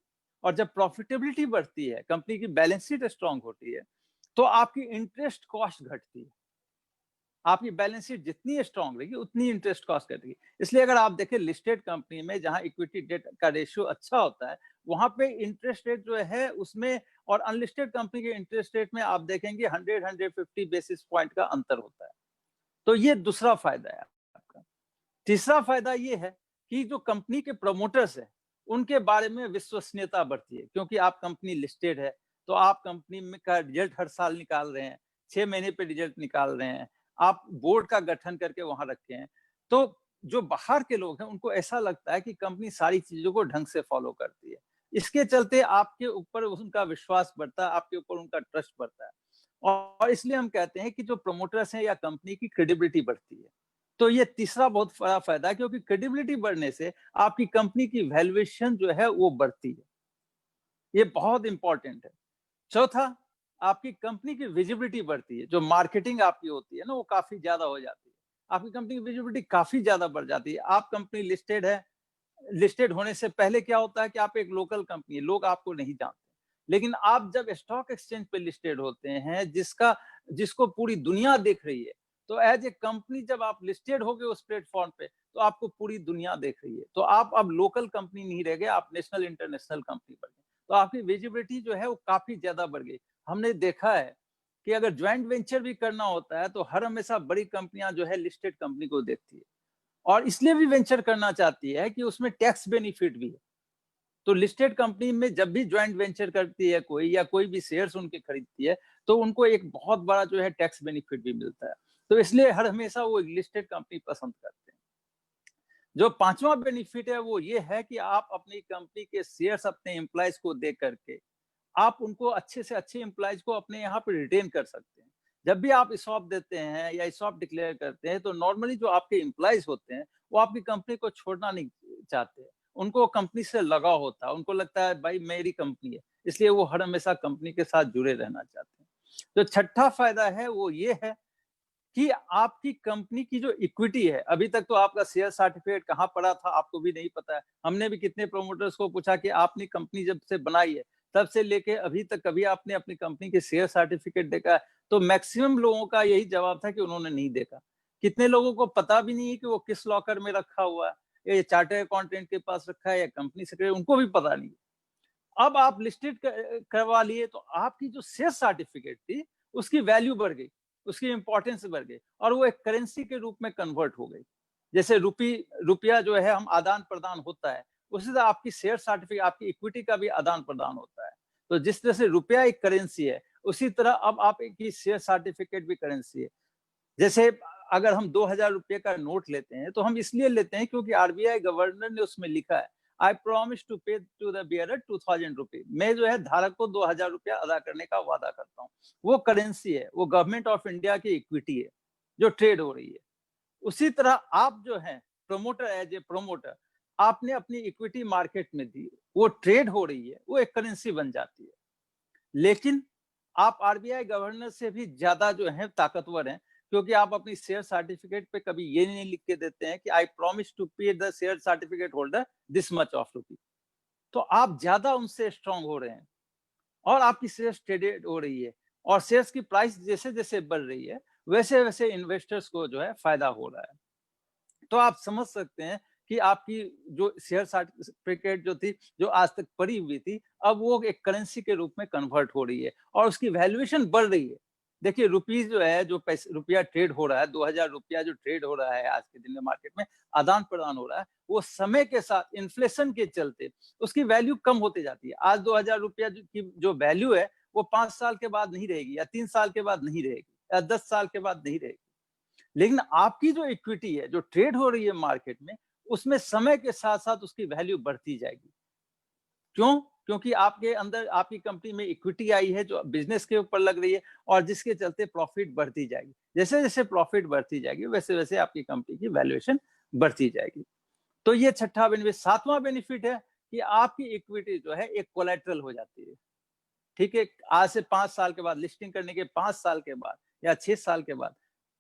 Speaker 3: और जब प्रॉफिटेबिलिटी बढ़ती है, कंपनी की बैलेंस शीट स्ट्रांग होती है, तो आपकी इंटरेस्ट कॉस्ट घटती है। आपकी बैलेंस शीट जितनी स्ट्रांग रहेगी उतनी इंटरेस्ट कॉस्ट घटेगी। इसलिए अगर आप देखें लिस्टेड कंपनी में जहां इक्विटी डेट का रेशियो अच्छा होता है, वहां पे इंटरेस्ट रेट जो है उसमें, और अनलिस्टेड कंपनी के इंटरेस्ट रेट में आप देखेंगे 100-150 बेसिस पॉइंट का अंतर होता है। तो ये दूसरा फायदा है आपका। तीसरा फायदा ये है कि जो कंपनी के प्रमोटर्स है उनके बारे में विश्वसनीयता बढ़ती है, क्योंकि आप कंपनी लिस्टेड है, तो आप कंपनी में का रिजल्ट हर साल निकाल रहे हैं, 6 महीने पे रिजल्ट निकाल रहे हैं, आप बोर्ड का गठन करके वहां रखे हैं। तो जो बाहर के लोग हैं उनको ऐसा लगता है कि कंपनी सारी चीजों को ढंग से फॉलो करती है। इसके चलते आपके ऊपर उनका विश्वास बढ़ता है, आपके ऊपर उनका ट्रस्ट बढ़ता है। और इसलिए हम कहते हैं कि जो प्रमोटर्स हैं या कंपनी की क्रेडिबिलिटी बढ़ती है। तो ये तीसरा बहुत बड़ा फायदा है, क्योंकि क्रेडिबिलिटी बढ़ने से आपकी कंपनी की वैल्यूएशन जो है वो बढ़ती है। ये बहुत इंपॉर्टेंट है। चौथा, आपकी कंपनी की विजिबिलिटी बढ़ती है। जो मार्केटिंग आपकी होती है ना, वो काफी ज्यादा हो जाती है। आपकी कंपनी की विजिबिलिटी काफी ज्यादा बढ़ जाती है। आप कंपनी लिस्टेड है, लिस्टेड होने से पहले क्या होता है कि आप एक लोकल कंपनी है, लोग आपको नहीं जानते। लेकिन आप जब स्टॉक एक्सचेंज पे लिस्टेड होते हैं, जिसको पूरी दुनिया देख रही है, तो एज ए कंपनी जब आप लिस्टेड हो गए उस प्लेटफॉर्म पे, तो आपको पूरी दुनिया देख रही है। तो आप अब लोकल कंपनी नहीं रह गए, आप नेशनल इंटरनेशनल कंपनी बन गए। तो आपकी विजिबिलिटी जो है वो काफी ज्यादा बढ़ गई। हमने देखा है कि अगर ज्वाइंट वेंचर भी करना होता है, तो हर हमेशा बड़ी कंपनियां जो है लिस्टेड कंपनी को देखती है, और इसलिए भी वेंचर करना चाहती है कि उसमें टैक्स बेनिफिट भी है। तो लिस्टेड कंपनी में जब भी ज्वाइंट वेंचर करती है कोई, या कोई भी शेयर्स उनके खरीदती है, तो उनको एक बहुत बड़ा जो है टैक्स बेनिफिट भी मिलता है। तो इसलिए हर हमेशा वो लिस्टेड कंपनी पसंद करते हैं। जो पांचवा बेनिफिट है वो ये है कि आप अपनी कंपनी के शेयर्स अपने एम्प्लॉयज को दे करके आप उनको अच्छे से अच्छे एम्प्लॉयज को अपने यहाँ पे रिटेन कर सकते हैं। जब भी आप ESOP देते हैं या ESOP डिक्लेयर करते हैं, तो नॉर्मली जो आपके एम्प्लॉयज होते हैं वो आपकी कंपनी को छोड़ना नहीं चाहते। उनको कंपनी से लगाव होता है, उनको लगता है भाई मेरी कंपनी है, इसलिए वो हर हमेशा कंपनी के साथ जुड़े रहना चाहते हैं। जो छठा फायदा है वो ये है कि आपकी कंपनी की जो इक्विटी है, अभी तक तो आपका शेयर सर्टिफिकेट कहाँ पड़ा था आपको भी नहीं पता है। हमने भी कितने प्रमोटर्स को पूछा कि आपने कंपनी जब से बनाई है तब से लेके अभी तक कभी आपने अपनी कंपनी के शेयर सर्टिफिकेट देखा है? तो मैक्सिमम लोगों का यही जवाब था कि उन्होंने नहीं देखा। कितने लोगों को पता भी नहीं है कि वो किस लॉकर में रखा हुआ है, ये चार्टर्ड अकाउंटेंट के पास रखा है या कंपनी सेक्रेटरी, उनको भी पता नहीं। अब आप लिस्टेड करवा लिए तो आपकी जो शेयर सर्टिफिकेट थी उसकी वैल्यू बढ़ गई, उसकी इंपॉर्टेंस बढ़ गई, और वो एक करेंसी के रूप में कन्वर्ट हो गई। जैसे रुपया जो है हम आदान प्रदान होता है, उसी तरह आपकी शेयर सर्टिफिकेट, आपकी इक्विटी का भी आदान प्रदान होता है। तो जिस तरह से रुपया एक करेंसी है, उसी तरह अब आप की शेयर सर्टिफिकेट भी करेंसी है। जैसे अगर हम 2000 रुपये का नोट लेते हैं, तो हम इसलिए लेते हैं क्योंकि आरबीआई गवर्नर ने उसमें लिखा है, आई प्रॉमिस टू पे टू द बियरर 2000 रुपये। मैं जो है धारक को 2000 रुपया अदा करने का वादा करता हूँ। वो करेंसी है, वो गवर्नमेंट ऑफ इंडिया की इक्विटी है जो ट्रेड हो रही है। उसी तरह आप जो है प्रमोटर, एज ए प्रमोटर आपने अपनी इक्विटी मार्केट में दी, वो ट्रेड हो रही है, वो एक करेंसी बन जाती है। लेकिन आप आरबीआई गवर्नर से भी ज्यादा जो है ताकतवर हैं, क्योंकि आप अपनी शेयर सर्टिफिकेट पे कभी ये नहीं लिख के देते हैं कि आई प्रॉमिस टू पे the share certificate holder this much of rupee. तो आप ज्यादा उनसे स्ट्रांग हो रहे हैं, और आपकी शेयर्स ट्रेडेड हो रही है, और शेयर्स की प्राइस जैसे जैसे बढ़ रही है, वैसे वैसे इन्वेस्टर्स को जो है फायदा हो रहा है। तो आप समझ सकते हैं कि आपकी जो शेयर सर्टिफिकेट जो थी, जो आज तक पड़ी हुई थी, अब वो एक करेंसी के रूप में कन्वर्ट हो रही है, और उसकी वैल्यूएशन बढ़ रही है। देखिए रुपीज जो है, जो पैसे रुपया ट्रेड हो रहा है, 2000 रुपया जो ट्रेड हो रहा है आज के दिन में मार्केट में, आदान प्रदान हो रहा है, वो समय के साथ इन्फ्लेशन के चलते उसकी वैल्यू कम होती जाती है। आज 2000 रुपया की जो वैल्यू है, वो 5 साल के बाद नहीं रहेगी, या 3 साल के बाद नहीं रहेगी, या 10 साल के बाद नहीं रहेगी। लेकिन आपकी जो इक्विटी है, जो ट्रेड हो रही है मार्केट में, उसमें समय के साथ साथ उसकी वैल्यू बढ़ती जाएगी। क्यों? क्योंकि आपके अंदर, आपकी कंपनी में इक्विटी आई है जो बिजनेस के ऊपर लग रही है, और जिसके चलते प्रॉफिट बढ़ती जाएगी। जैसे जैसे प्रॉफिट बढ़ती जाएगी, वैसे वैसे आपकी कंपनी की वैल्यूएशन बढ़ती जाएगी। तो ये छठा बेनिफिट। सातवां बेनिफिट है कि आपकी इक्विटी जो है एक कोलेटरल हो जाती है। ठीक है, आज से 5 साल के बाद, लिस्टिंग करने के 5 साल के बाद या 6 साल के बाद,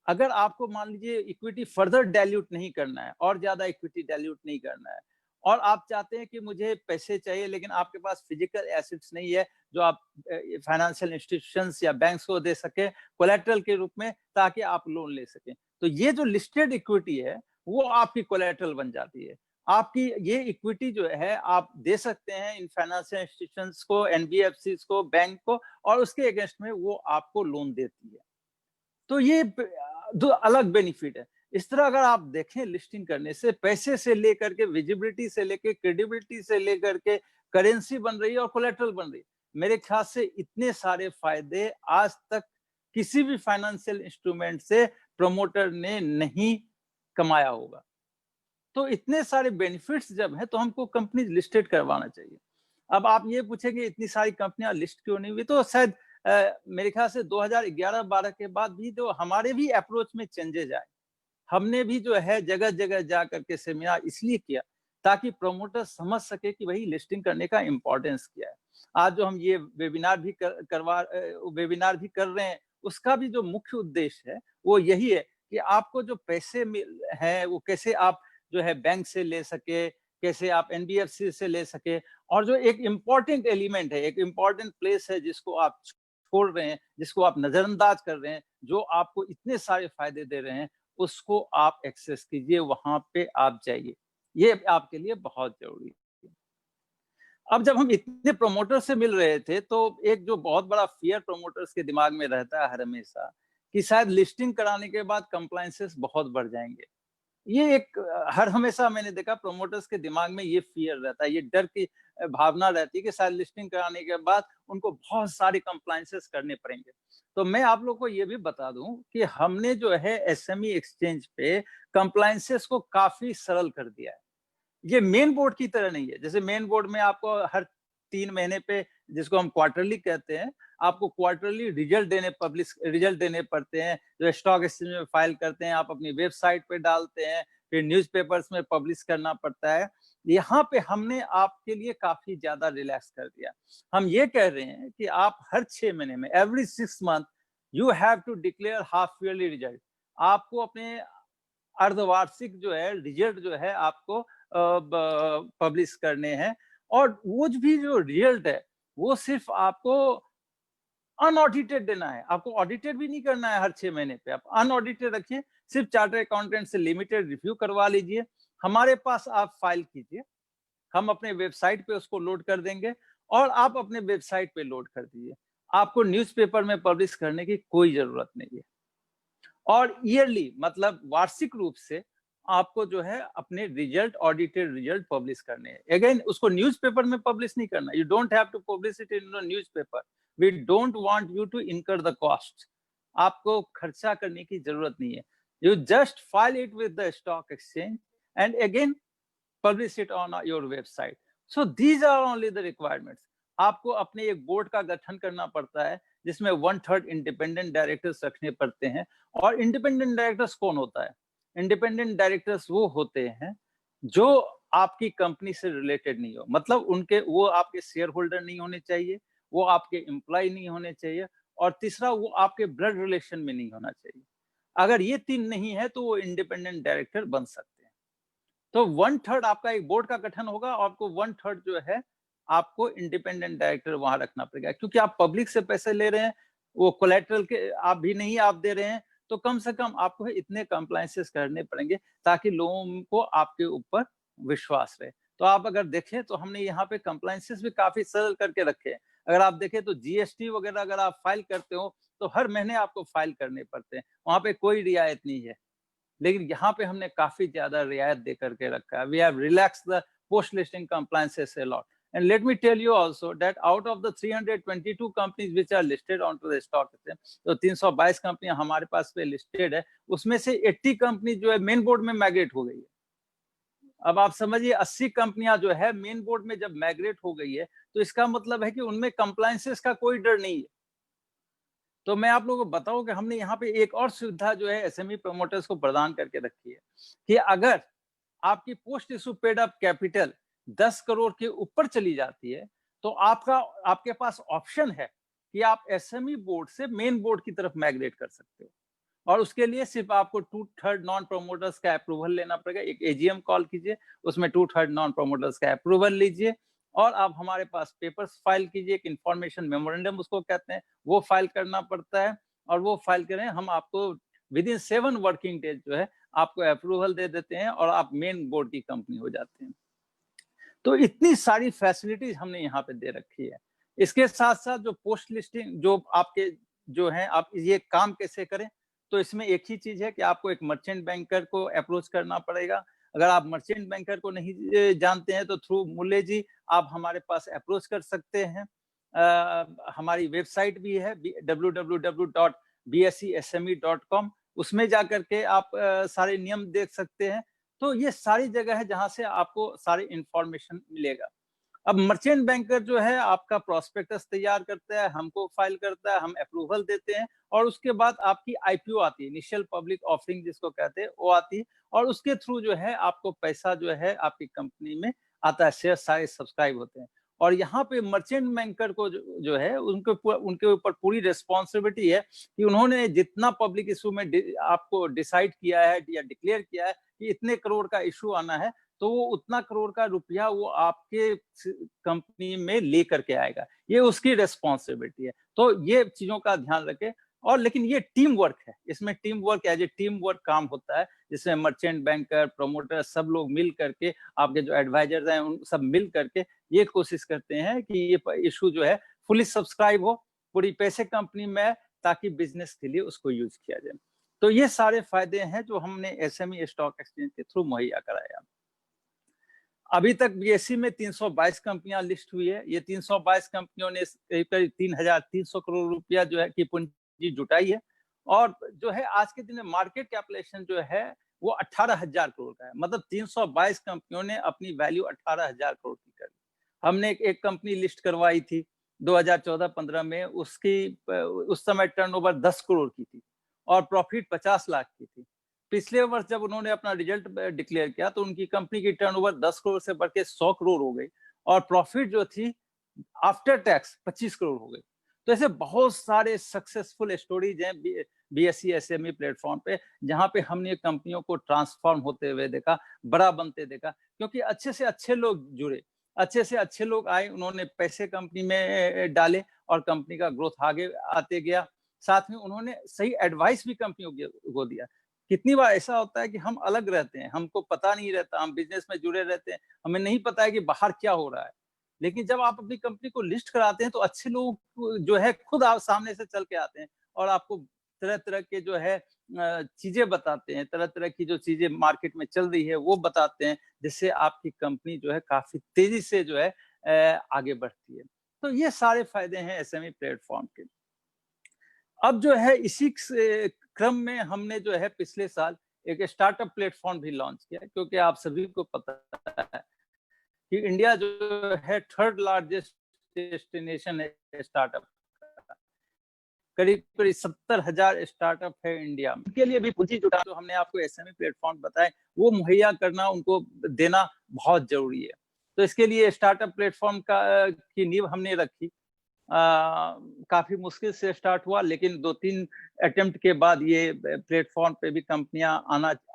Speaker 3: अगर आपको मान लीजिए इक्विटी फर्दर डाइल्यूट नहीं करना है, और ज्यादा इक्विटी डाइल्यूट नहीं करना है, और आप चाहते हैं कि मुझे पैसे चाहिए, लेकिन आपके पास फिजिकल एसेट्स नहीं है जो आप फाइनेंशियल इंस्टीट्यूशंस या बैंक्स को दे सके कोलेटरल के रूप में, ताकि आप लोन ले सकें, तो ये जो लिस्टेड इक्विटी है वो आपकी कोलेटरल बन जाती है। आपकी ये इक्विटी जो है आप दे सकते हैं इन फाइनेंशियल इंस्टीट्यूशंस को, एनबीएफसी को, बैंक को, और उसके अगेंस्ट में वो आपको लोन देती है। तो ये दो अलग बेनिफिट है। इस तरह अगर आप देखें, लिस्टिंग करने से पैसे से लेकर के, विजिबिलिटी से लेकर, क्रेडिबिलिटी से लेकर के, करेंसी बन रही है और कोलेटरल बन रही है। मेरे ख्याल से इतने सारे फायदे आज तक किसी भी फाइनेंशियल इंस्ट्रूमेंट से प्रमोटर ने नहीं कमाया होगा। तो इतने सारे बेनिफिट्स जब है, तो हमको कंपनी लिस्टेड करवाना चाहिए। अब आप ये पूछेंगे इतनी सारी कंपनियां लिस्ट क्यों नहीं हुई, तो शायद मेरे ख्याल से 2011-12 के बाद भी जो हमारे भी अप्रोच में चेंजेज आए, हमने भी जो है जगह जगह जा करके सेमिनार इसलिए किया ताकि प्रमोटर समझ सके कि भाई लिस्टिंग करने का इम्पोर्टेंस क्या है। आज जो हम ये वेबिनार भी वेबिनार भी कर रहे हैं, उसका भी जो मुख्य उद्देश्य है वो यही है कि आपको जो पैसे मिल है वो कैसे आप जो है बैंक से ले सके, कैसे आप एनबीएफसी से ले सके, और जो एक इम्पॉर्टेंट एलिमेंट है, एक इम्पॉर्टेंट प्लेस है जिसको आप छोड़ रहे हैं, जिसको आप नजरअंदाज कर रहे हैं, जो आपको इतने सारे फायदे दे रहे हैं, उसको आप एक्सेस कीजिए, वहां पे आप जाइए। ये आपके लिए बहुत जरूरी है। अब जब हम इतने प्रमोटर से मिल रहे थे तो एक जो बहुत बड़ा फियर प्रमोटर्स के दिमाग में रहता है हर हमेशा कि शायद लिस्टिंग कराने के बाद कंप्लायंसेस बहुत बढ़ जाएंगे। ये एक हर हमेशा मैंने देखा प्रमोटर्स के दिमाग में ये फियर रहता है, ये डर की भावना रहती है कि शायद लिस्टिंग कराने के बाद उनको बहुत सारे कंप्लायंसेस करने पड़ेंगे। तो मैं आप लोग को ये भी बता दूं कि हमने जो है एसएमई एक्सचेंज पे कंप्लायंसेस को काफी सरल कर दिया है। ये मेन बोर्ड की तरह नहीं है। जैसे मेन बोर्ड में आपको हर 3 महीने पे, जिसको हम क्वार्टरली कहते हैं, आपको क्वार्टरली रिजल्ट देने पड़ते हैं, जो स्टॉक एक्सचेंज में फाइल करते हैं, आप अपनी वेबसाइट पे डालते हैं, फिर न्यूज़पेपर्स में पब्लिश करना पड़ता है। यहाँ पे हमने आपके लिए काफी ज्यादा रिलैक्स कर दिया। हम ये कह रहे हैं कि आप हर 6 महीने में, every 6 month you have to declare half yearly result. आपको अपने अर्धवार्षिक जो है रिजल्ट जो है आपको पब्लिश करने हैं, और वो भी जो रिजल्ट है वो सिर्फ आपको अनऑडिटेड देना है। आपको ऑडिटेड भी नहीं करना है हर 6 महीने पे, आप अनऑडिटेड रखिए, सिर्फ चार्टर्ड अकाउंटेंट से लिमिटेड रिव्यू करवा लीजिए, हमारे पास आप फाइल कीजिए, हम अपने वेबसाइट पे उसको लोड कर देंगे और आप अपने वेबसाइट पे लोड कर दीजिए। आपको न्यूज़पेपर में पब्लिश करने की कोई जरूरत नहीं है। और ईयरली मतलब वार्षिक रूप से आपको जो है अपने रिजल्ट, ऑडिटेड रिजल्ट पब्लिश करने हैं। अगेन उसको न्यूज़पेपर में पब्लिश नहीं करना। You don't have to publish it in the newspaper. We don't want you to incur the cost. आपको खर्चा करने की जरूरत नहीं है। You just file it with the stock exchange and again publish it on your website. So these are only the requirements. आपको अपने एक बोर्ड का गठन करना पड़ता है जिसमें 1/3 इंडिपेंडेंट डायरेक्टर्स रखने पड़ते हैं। और इंडिपेंडेंट डायरेक्टर्स कौन होता है? इंडिपेंडेंट डायरेक्टर्स वो होते हैं जो आपकी कंपनी से रिलेटेड नहीं हो, मतलब उनके वो आपके शेयर होल्डर नहीं होने चाहिए, वो आपके एम्प्लॉय नहीं होने चाहिए, और तीसरा वो आपके ब्लड रिलेशन में नहीं होना चाहिए। अगर ये 3 नहीं है तो वो इंडिपेंडेंट डायरेक्टर बन सकते हैं। तो 1/3 आपका एक बोर्ड का गठन होगा और आपको 1/3 जो है आपको इंडिपेंडेंट डायरेक्टर वहां रखना पड़ेगा, क्योंकि आप पब्लिक से पैसे ले रहे हैं, वो कोलेटरल के आप भी नहीं आप दे रहे हैं, तो कम से कम आपको इतने कंप्लायंसेस करने पड़ेंगे ताकि लोगों को आपके ऊपर विश्वास रहे। तो आप अगर देखें तो हमने यहाँ पे कंप्लायंसेस भी काफी सरल करके रखे हैं। अगर आप देखें तो जीएसटी वगैरह अगर आप फाइल करते हो तो हर महीने आपको फाइल करने पड़ते हैं, वहां पे कोई रियायत नहीं है। लेकिन यहाँ पे हमने काफी ज्यादा रियायत दे करके रखा है। We have relaxed the post listing compliances a lot. And let me tell you also that out of the 322 companies which are listed onto the stock exchange, तो 322 कंपनियां हमारे पास पे लिस्टेड है, उसमें से 80 कंपनी जो है मेन बोर्ड में माइग्रेट हो गई है। अब आप समझिए 80 कंपनियां जो है मेन बोर्ड में जब माइग्रेट हो गई है तो इसका मतलब है कि उनमें कंप्लायंसेस का कोई डर नहीं है। तो मैं आप लोगों को बताऊं कि हमने यहाँ पे एक और सुविधा जो है एसएमई प्रमोटर्स को प्रदान करके रखी है कि अगर आपकी post issue paid up capital 10 crore के ऊपर चली जाती है तो आपके पास ऑप्शन है कि आप एसएमई बोर्ड से मेन बोर्ड की तरफ माइग्रेट कर सकते हो, और उसके लिए सिर्फ आपको 2/3 नॉन प्रमोटर्स का अप्रूवल लेना पड़ेगा। एक एजीएम कॉल कीजिए, उसमें 2/3 नॉन प्रमोटर्स का अप्रूवल लीजिए और आप हमारे पास पेपर्स फाइल कीजिए। एक इंफॉर्मेशन मेमोरेंडम उसको कहते हैं, वो फाइल करना पड़ता है, और वो फाइल करें हम आपको विद इन 7 वर्किंग डेज जो है आपको अप्रूवल दे देते हैं और आप मेन बोर्ड की कंपनी हो जाते हैं। तो इतनी सारी फैसिलिटीज हमने यहाँ पे दे रखी है। इसके साथ साथ जो पोस्ट लिस्टिंग जो आपके जो है आप ये काम कैसे करें, तो इसमें एक ही चीज है कि आपको एक मर्चेंट बैंकर को अप्रोच करना पड़ेगा। अगर आप मर्चेंट बैंकर को नहीं जानते हैं तो थ्रू मुल्ले जी आप हमारे पास अप्रोच कर सकते हैं। हमारी वेबसाइट भी है www.bscsme.com, उसमें जाकर के आप सारे नियम देख सकते हैं। तो ये सारी जगह है जहां से आपको सारी इंफॉर्मेशन मिलेगा। अब मर्चेंट बैंकर जो है आपका प्रोस्पेक्टस तैयार करता है, हमको फाइल करता है, हम अप्रूवल देते हैं और उसके बाद आपकी आईपीओ आती है, इनिशियल पब्लिक ऑफरिंग जिसको कहते हैं, वो आती है और उसके थ्रू जो है आपको पैसा जो है आपकी कंपनी में आता है, शेयर सारे सब्सक्राइब होते हैं। और यहाँ पे मर्चेंट बैंकर को जो है उनके ऊपर पूरी रिस्पॉन्सिबिलिटी है कि उन्होंने जितना पब्लिक इशू में आपको डिसाइड किया है या डिक्लेयर किया है कि इतने करोड़ का इशू आना है, तो वो उतना करोड़ का रुपया वो आपके कंपनी में लेकर के आएगा, ये उसकी रिस्पॉन्सिबिलिटी है। तो ये चीजों का ध्यान रखें। और लेकिन ये टीम वर्क है, इसमें team work as a team work काम होता है, जिसमें मर्चेंट बैंकर, प्रमोटर सब लोग मिल करके, आपके जो एडवाइजर्स हैं उन सब मिल करके ये कोशिश करते हैं कि ये इशू जो है फुली सब्सक्राइब हो, पूरी पैसे कंपनी में, ताकि बिजनेस के लिए उसको यूज किया जाए। तो ये सारे फायदे हैं जो हमने एसएमई स्टॉक एक्सचेंज के थ्रू मुहैया कराया। अभी तक बीएसई में 322 कंपनियां लिस्ट हुई है। ये 322 कंपनियों ने करीब 3,300 करोड़ रुपया जो है की पूंजी जुटाई है और जो है आज के दिन में मार्केट कैपिटलाइजेशन जो है वो 18,000 करोड़ का है। मतलब 322 कंपनियों ने अपनी वैल्यू 18,000 करोड़ की कर ली। हमने एक कंपनी लिस्ट करवाई थी 2014-15 में, उसकी उस समय टर्नओवर 10 करोड़ की थी और प्रॉफिट 50 लाख की थी। पिछले वर्ष जब उन्होंने अपना रिजल्ट डिक्लेयर किया तो उनकी कंपनी की टर्नओवर 10 करोड़ से बढ़ के 100 करोड़ हो गई और प्रॉफिट जो थी आफ्टर टैक्स 25 करोड़ हो गई। तो ऐसे बहुत सारे सक्सेसफुल स्टोरीज हैं बीएसई एसएमई प्लेटफॉर्म पे, जहां पे हमने कंपनियों को ट्रांसफॉर्म होते हुए देखा, बड़ा बनते देखा, क्योंकि अच्छे से अच्छे लोग जुड़े, अच्छे से अच्छे लोग आए, उन्होंने पैसे कंपनी में डाले और कंपनी का ग्रोथ आगे आते गया। साथ में उन्होंने सही एडवाइस भी कंपनियों को दिया। कितनी बार ऐसा होता है कि हम अलग रहते हैं, हमको पता नहीं रहता, हम बिजनेस में जुड़े रहते हैं, हमें नहीं पता है कि बाहर क्या हो रहा है। लेकिन जब आप अपनी कंपनी को लिस्ट कराते हैं तो अच्छे लोग जो है खुद आप सामने से चल के आते हैं और आपको तरह तरह के जो है चीजें बताते हैं, तरह तरह की जो चीजें मार्केट में चल रही है वो बताते हैं, जिससे आपकी कंपनी जो है काफी तेजी से जो है आगे बढ़ती है। तो ये सारे फायदे हैं एसएमई प्लेटफॉर्म के। अब जो है इसी क्रम में हमने जो है पिछले साल एक स्टार्टअप प्लेटफॉर्म भी लॉन्च किया, क्योंकि आप सभी को पता है कि इंडिया जो है थर्ड लार्जेस्ट डेस्टिनेशन है स्टार्टअप का। करीब 70,000 स्टार्टअप है इंडिया में। उनके लिए भी पूंजी जुटा, जो हमने आपको एसएमई प्लेटफॉर्म बताए वो मुहैया करना, उनको देना बहुत जरूरी है। तो इसके लिए स्टार्टअप प्लेटफॉर्म की नींव हमने रखी। काफी मुश्किल से स्टार्ट हुआ, लेकिन 2-3 अटेम्प्ट के बाद ये प्लेटफॉर्म पे भी कंपनियां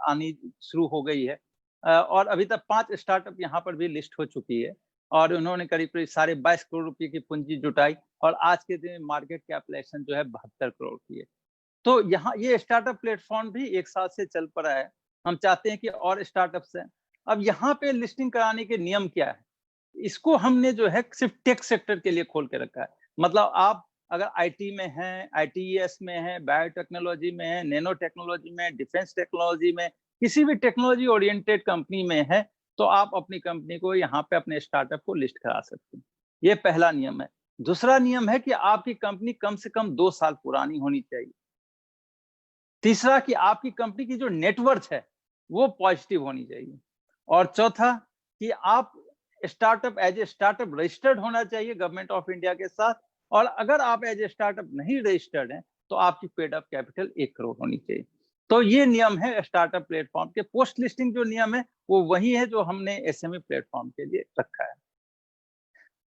Speaker 3: आनी शुरू हो गई है और अभी तक 5 स्टार्टअप यहाँ पर भी लिस्ट हो चुकी है और उन्होंने करीब 22.5 करोड़ रुपए की पूंजी जुटाई और आज के दिन मार्केट कैपिटलाइजेशन जो है 72 करोड़ की है। तो यहाँ ये स्टार्टअप प्लेटफॉर्म भी एक साथ से चल पड़ा है। हम चाहते हैं कि और स्टार्टअप्स हैं। अब यहाँ पे लिस्टिंग कराने के नियम क्या है, इसको हमने जो है सिर्फ टेक सेक्टर के लिए खोल के रखा है। मतलब आप अगर आईटी में हैं, आईटीएस में हैं, बायोटेक्नोलॉजी में हैं, नैनो टेक्नोलॉजी में, डिफेंस टेक्नोलॉजी में, किसी भी टेक्नोलॉजी ओरिएंटेड कंपनी में है, तो आप अपनी कंपनी को यहाँ पे अपने स्टार्टअप को लिस्ट करा सकते हैं। ये पहला नियम है। दूसरा नियम है कि आपकी कंपनी कम से कम 2 साल पुरानी होनी चाहिए। तीसरा कि आपकी कंपनी की जो नेटवर्थ है वो पॉजिटिव होनी चाहिए। और चौथा कि आप startup as a startup registered होना चाहिए गवर्नमेंट ऑफ इंडिया के साथ, और अगर आप एज ए स्टार्टअप नहीं रजिस्टर्ड हैं तो आपकी पेड अप कैपिटल 1 करोड़ होनी चाहिए। तो ये नियम है स्टार्टअप प्लेटफॉर्म के। पोस्ट लिस्टिंग जो नियम है वो वही है जो हमने एसएमई प्लेटफॉर्म के लिए रखा है।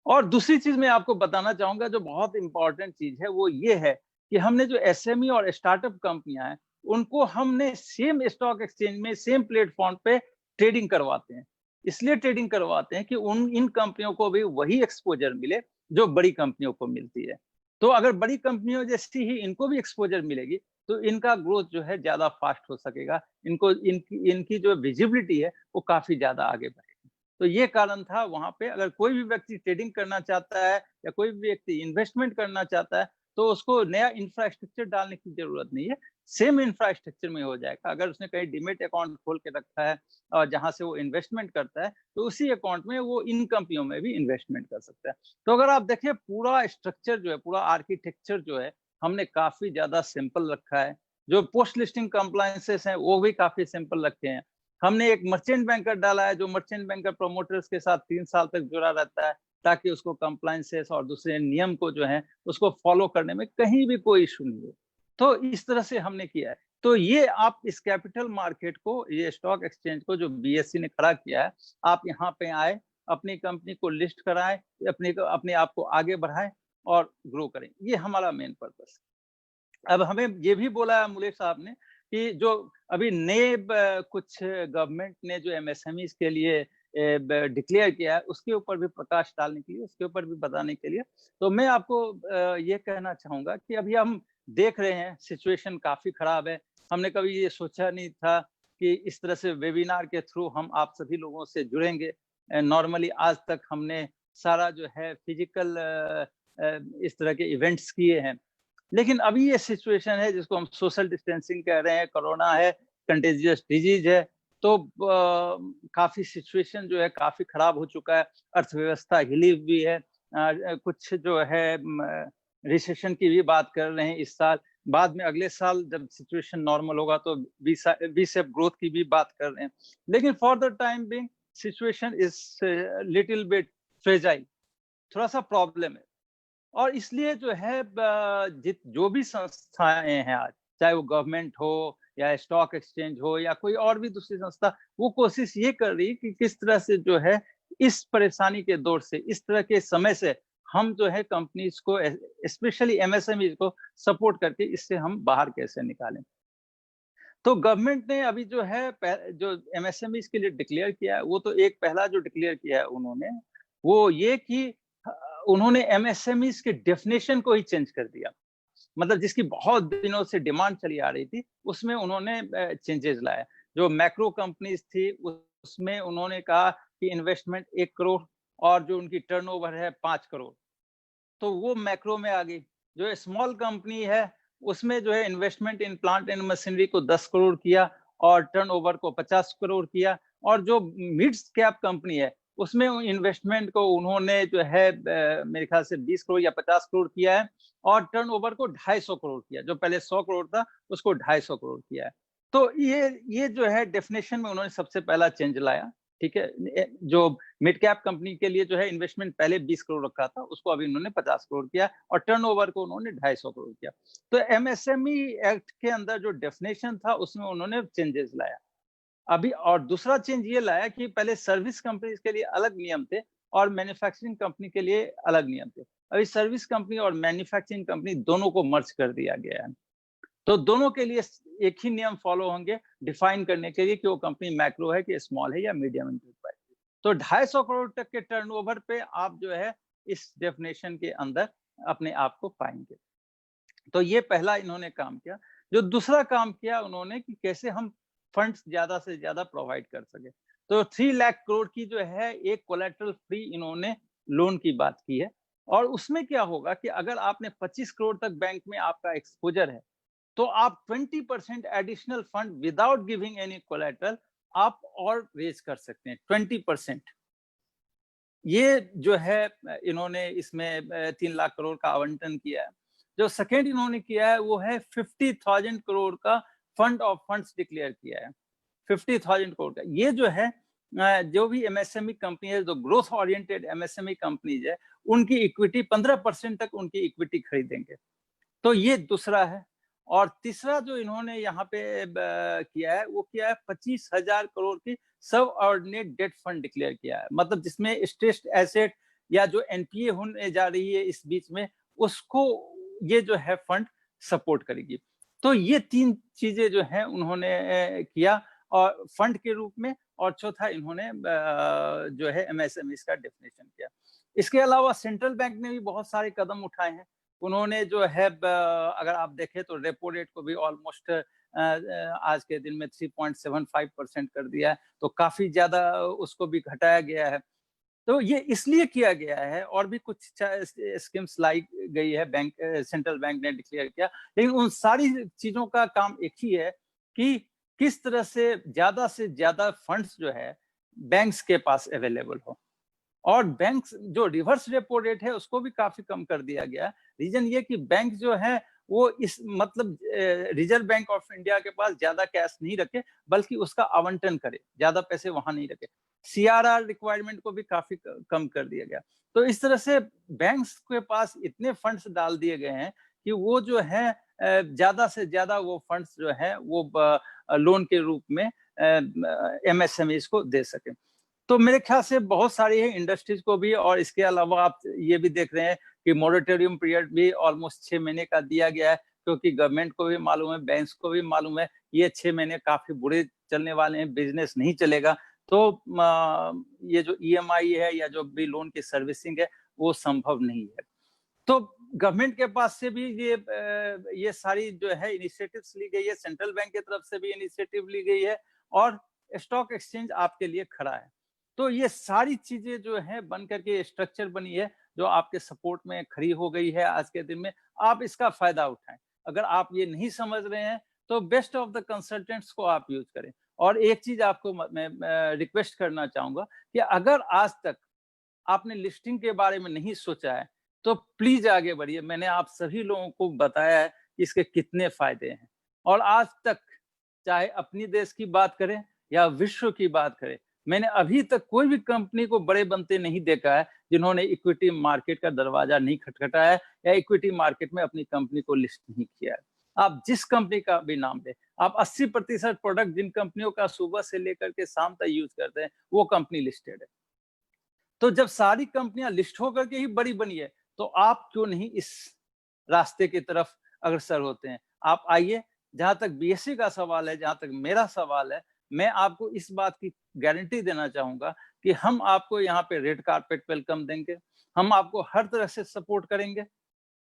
Speaker 3: और दूसरी चीज मैं आपको बताना चाहूंगा जो बहुत इंपॉर्टेंट चीज है, वो ये है कि हमने जो एसएमई और स्टार्टअप कंपनियां हैं उनको हमने सेम स्टॉक एक्सचेंज में, सेम प्लेटफॉर्म पे ट्रेडिंग करवाते हैं। इसलिए ट्रेडिंग करवाते हैं कि इन कंपनियों को भी वही एक्सपोजर मिले जो बड़ी कंपनियों को मिलती है। तो अगर बड़ी कंपनियों जैसी ही इनको भी एक्सपोजर मिलेगी तो इनका ग्रोथ जो है ज्यादा फास्ट हो सकेगा, इनकी जो विजिबिलिटी है वो काफी ज्यादा आगे बढ़ेगी। तो ये कारण था वहां पे। अगर कोई भी व्यक्ति ट्रेडिंग करना चाहता है या कोई भी व्यक्ति इन्वेस्टमेंट करना चाहता है तो उसको नया इंफ्रास्ट्रक्चर डालने की जरूरत नहीं है, सेम इंफ्रास्ट्रक्चर में हो जाएगा। अगर उसने कहीं डीमेट अकाउंट खोल के रखा है और जहां से वो इन्वेस्टमेंट करता है तो उसी अकाउंट में वो इन कंपनियों में भी इन्वेस्टमेंट कर सकता है। तो अगर आप देखिए पूरा स्ट्रक्चर जो है, पूरा आर्किटेक्चर जो है हमने काफी ज्यादा सिंपल रखा है। जो पोस्ट लिस्टिंग कंप्लायंसेस हैं वो भी काफी सिंपल रखे हैं। हमने एक मर्चेंट बैंकर डाला है जो मर्चेंट बैंकर प्रोमोटर्स के साथ 3 साल तक जुड़ा रहता है। ताकि उसको कंप्लायंसेस और दूसरे नियम को जो है उसको फॉलो करने में कहीं भी कोई इशू नहीं हो। तो इस तरह से हमने किया है। तो ये आप इस कैपिटल मार्केट को, ये स्टॉक एक्सचेंज को जो बीएसई ने खड़ा किया है, आप यहाँ पे आए, अपनी कंपनी को लिस्ट कराएं, अपने आप को आगे बढ़ाएं और ग्रो करें। ये हमारा मेन पर्पस है। अब हमें ये भी बोला मुलेक साहब ने कि जो अभी नए कुछ गवर्नमेंट ने जो एमएसएमईज के लिए डिक्लेयर किया है, उसके ऊपर भी प्रकाश डालने के लिए, उसके ऊपर भी बताने के लिए, तो मैं आपको ये कहना चाहूंगा कि अभी हम देख रहे हैं सिचुएशन काफी खराब है। हमने कभी ये सोचा नहीं था कि इस तरह से वेबिनार के थ्रू हम आप सभी लोगों से जुड़ेंगे। नॉर्मली आज तक हमने सारा जो है फिजिकल इस तरह के इवेंट्स किए हैं, लेकिन अभी ये सिचुएशन है जिसको हम सोशल डिस्टेंसिंग कह रहे हैं, कोरोना है, कंटेजियस डिजीज है, तो काफी सिचुएशन जो है काफी खराब हो चुका है। अर्थव्यवस्था हिली हुई है, कुछ जो है रिसेशन की भी बात कर रहे हैं इस साल। बाद में अगले साल जब सिचुएशन नॉर्मल होगा तो वी शेप ग्रोथ की भी बात कर रहे हैं। लेकिन for the time being situation is little bit fragile, थोड़ा सा प्रॉब्लम है। और इसलिए जो है जो भी संस्थाएं हैं आज, चाहे वो गवर्नमेंट हो या स्टॉक एक्सचेंज हो या कोई और भी दूसरी संस्था, वो कोशिश ये कर रही है कि किस तरह से जो है इस परेशानी के दौर से, इस तरह के समय से हम जो है कंपनीज को, स्पेशली एमएसएमई को सपोर्ट करके इससे हम बाहर कैसे निकालें। तो गवर्नमेंट ने अभी जो है जो एमएसएमई के लिए डिक्लेयर किया है, वो तो एक पहला जो डिक्लेयर किया है उन्होंने, वो ये कि उन्होंने एमएसएमई के डेफिनेशन को ही चेंज कर दिया। मतलब जिसकी बहुत दिनों से डिमांड चली आ रही थी, उसमें उन्होंने चेंजेस लाए। जो मैक्रो कंपनीज थी उसमें उन्होंने कहा कि इन्वेस्टमेंट 1 करोड़ और जो उनकी टर्नओवर है 5 करोड़, तो वो मैक्रो में आ गई। जो स्मॉल कंपनी है उसमें जो है investment in plant and machinery को 10 करोड़ किया और टर्नओवर को 50 करोड़ किया। और जो मिड कैप कंपनी है उसमें इन्वेस्टमेंट को उन्होंने जो है मेरे ख्याल से 20 करोड़ या 50 करोड़ किया है और टर्नओवर को 250 करोड़ किया। जो पहले 100 करोड़ था उसको 250 करोड़ किया है। तो ये जो है डेफिनेशन में उन्होंने सबसे पहला चेंज लाया। ठीक है, जो मिड कैप कंपनी के लिए जो है इन्वेस्टमेंट पहले 20 करोड़ रखा था, उसको अभी उन्होंने 50 करोड़ किया और टर्नओवर को उन्होंने 250 करोड़ किया। तो एमएसएमई एक्ट के अंदर जो डेफिनेशन था उसमें उन्होंने चेंजेस लाया अभी। और दूसरा चेंज ये लाया कि पहले सर्विस कंपनीज के लिए अलग नियम थे और मैन्युफैक्चरिंग कंपनी के लिए अलग नियम थे। अभी सर्विस कंपनी और मैन्युफैक्चरिंग कंपनी दोनों को मर्ज कर दिया गया है। तो दोनों के लिए एक ही नियम फॉलो होंगे डिफाइन करने के लिए कि वो कंपनी मैक्रो है कि स्मॉल है या मीडियम एंटरप्राइज। तो 250 करोड़ तक के टर्नओवर पे आप जो है इस डेफिनेशन के अंदर अपने आप को पाएंगे। तो ये पहला इन्होंने काम किया। जो दूसरा काम किया उन्होंने कि कैसे हम फंड्स ज्यादा से ज्यादा प्रोवाइड कर सके। तो 3 लाख करोड़ की जो है एक कोलैटरल फ्री इन्होंने लोन की बात की है। और उसमें क्या होगा कि अगर आपने 25 करोड़ तक बैंक में आपका एक्सपोजर है तो आप 20% additional fund without giving any collateral आप और रेज कर सकते हैं 20%। ये जो है इन्होंने इसमें 3 लाख करोड़ का आवंटन किया है। जो सेकेंड इन्होंने किया है वो है 50,000 करोड़ का फंड ऑफ फंड्स डिक्लेयर किया है। 50,000 करोड़ का ये जो है जो भी एमएसएमई कंपनी है, जो ग्रोथ ओरिएंटेड एमएसएमई कंपनीज है, उनकी इक्विटी 15% तक उनकी इक्विटी खरीदेंगे। तो ये दूसरा है। और तीसरा जो इन्होंने यहाँ पे किया है वो किया है 25,000 करोड़ की सब ऑर्डिनेट डेट फंड डिक्लेयर किया है। मतलब जिसमें स्ट्रेस्ड एसेट या जो एनपीए होने जा रही है इस बीच में, उसको ये जो है फंड सपोर्ट करेगी। तो ये 3 चीजें जो है उन्होंने किया और फंड के रूप में। और चौथा इन्होंने जो है एमएसएमई का डेफिनेशन किया। इसके अलावा सेंट्रल बैंक ने भी बहुत सारे कदम उठाए हैं। उन्होंने जो है अगर आप देखें तो रेपो रेट को भी ऑलमोस्ट आज के दिन में 3.75% कर दिया है। तो काफी ज्यादा उसको भी घटाया गया है। तो ये इसलिए किया गया है और भी कुछ स्कीम्स लाई गई है, बैंक सेंट्रल बैंक ने डिक्लेयर किया। लेकिन उन सारी चीजों का काम एक ही है कि किस तरह से ज्यादा फंड्स जो है बैंक्स के पास अवेलेबल हो। और बैंक जो रिवर्स रेपो रेट है उसको भी काफी कम कर दिया गया। रीजन ये कि बैंक जो है वो इस मतलब रिजर्व बैंक ऑफ इंडिया के पास ज्यादा कैश नहीं रखे, बल्कि उसका आवंटन करे, ज्यादा पैसे वहां नहीं रखे। CRR रिक्वायरमेंट को भी काफी कम कर दिया गया। तो इस तरह से बैंक्स के पास इतने फंड्स डाल दिए गए हैं कि वो जो है ज्यादा से ज्यादा वो फंड्स जो है वो लोन के रूप में MSMEs को दे सके। तो मेरे ख्याल से बहुत सारी है इंडस्ट्रीज को भी, और इसके अलावा आप ये भी देख रहे हैं कि मॉरेटोरियम पीरियड भी ऑलमोस्ट 6 महीने का दिया गया है, क्योंकि गवर्नमेंट को भी मालूम है, बैंक्स को भी मालूम है, ये 6 महीने काफी बुरे चलने वाले हैं, बिजनेस नहीं चलेगा। तो ये जो EMI है या जो भी लोन की सर्विसिंग है वो संभव नहीं है। तो गवर्नमेंट के पास से भी ये सारी जो है इनिशिएटिव्स ली गई है, सेंट्रल बैंक की तरफ से भी इनिशिएटिव ली गई है, और स्टॉक एक्सचेंज आपके लिए खड़ा है। तो ये सारी चीजें जो है बन करके स्ट्रक्चर बनी है जो आपके सपोर्ट में खड़ी हो गई है आज के दिन में। आप इसका फायदा उठाएं। अगर आप ये नहीं समझ रहे हैं तो बेस्ट ऑफ द कंसल्टेंट्स को आप यूज करें। और एक चीज आपको मैं रिक्वेस्ट करना चाहूंगा कि अगर आज तक आपने लिस्टिंग के बारे में नहीं सोचा है तो प्लीज आगे बढ़िए। मैंने आप सभी लोगों को बताया है कि इसके कितने फायदे हैं, और आज तक चाहे अपनी देश की बात करें या विश्व की बात करें, मैंने अभी तक कोई भी कंपनी को बड़े बनते नहीं देखा है जिन्होंने इक्विटी मार्केट का दरवाजा नहीं खटखटाया या इक्विटी मार्केट में अपनी कंपनी को लिस्ट नहीं किया है। आप जिस कंपनी का भी नाम लें, आप 80% प्रोडक्ट जिन कंपनियों का सुबह से लेकर के शाम तक यूज करते हैं वो कंपनी लिस्टेड है। तो जब सारी कंपनियां लिस्ट होकर के ही बड़ी बनी है तो आप क्यों नहीं इस रास्ते की तरफ अग्रसर होते हैं। आप आइए। जहां तक BSc का सवाल है, जहां तक मेरा सवाल है, मैं आपको इस बात की गारंटी देना चाहूंगा कि हम आपको यहाँ पे रेड कारपेट वेलकम देंगे, हम आपको हर तरह से सपोर्ट करेंगे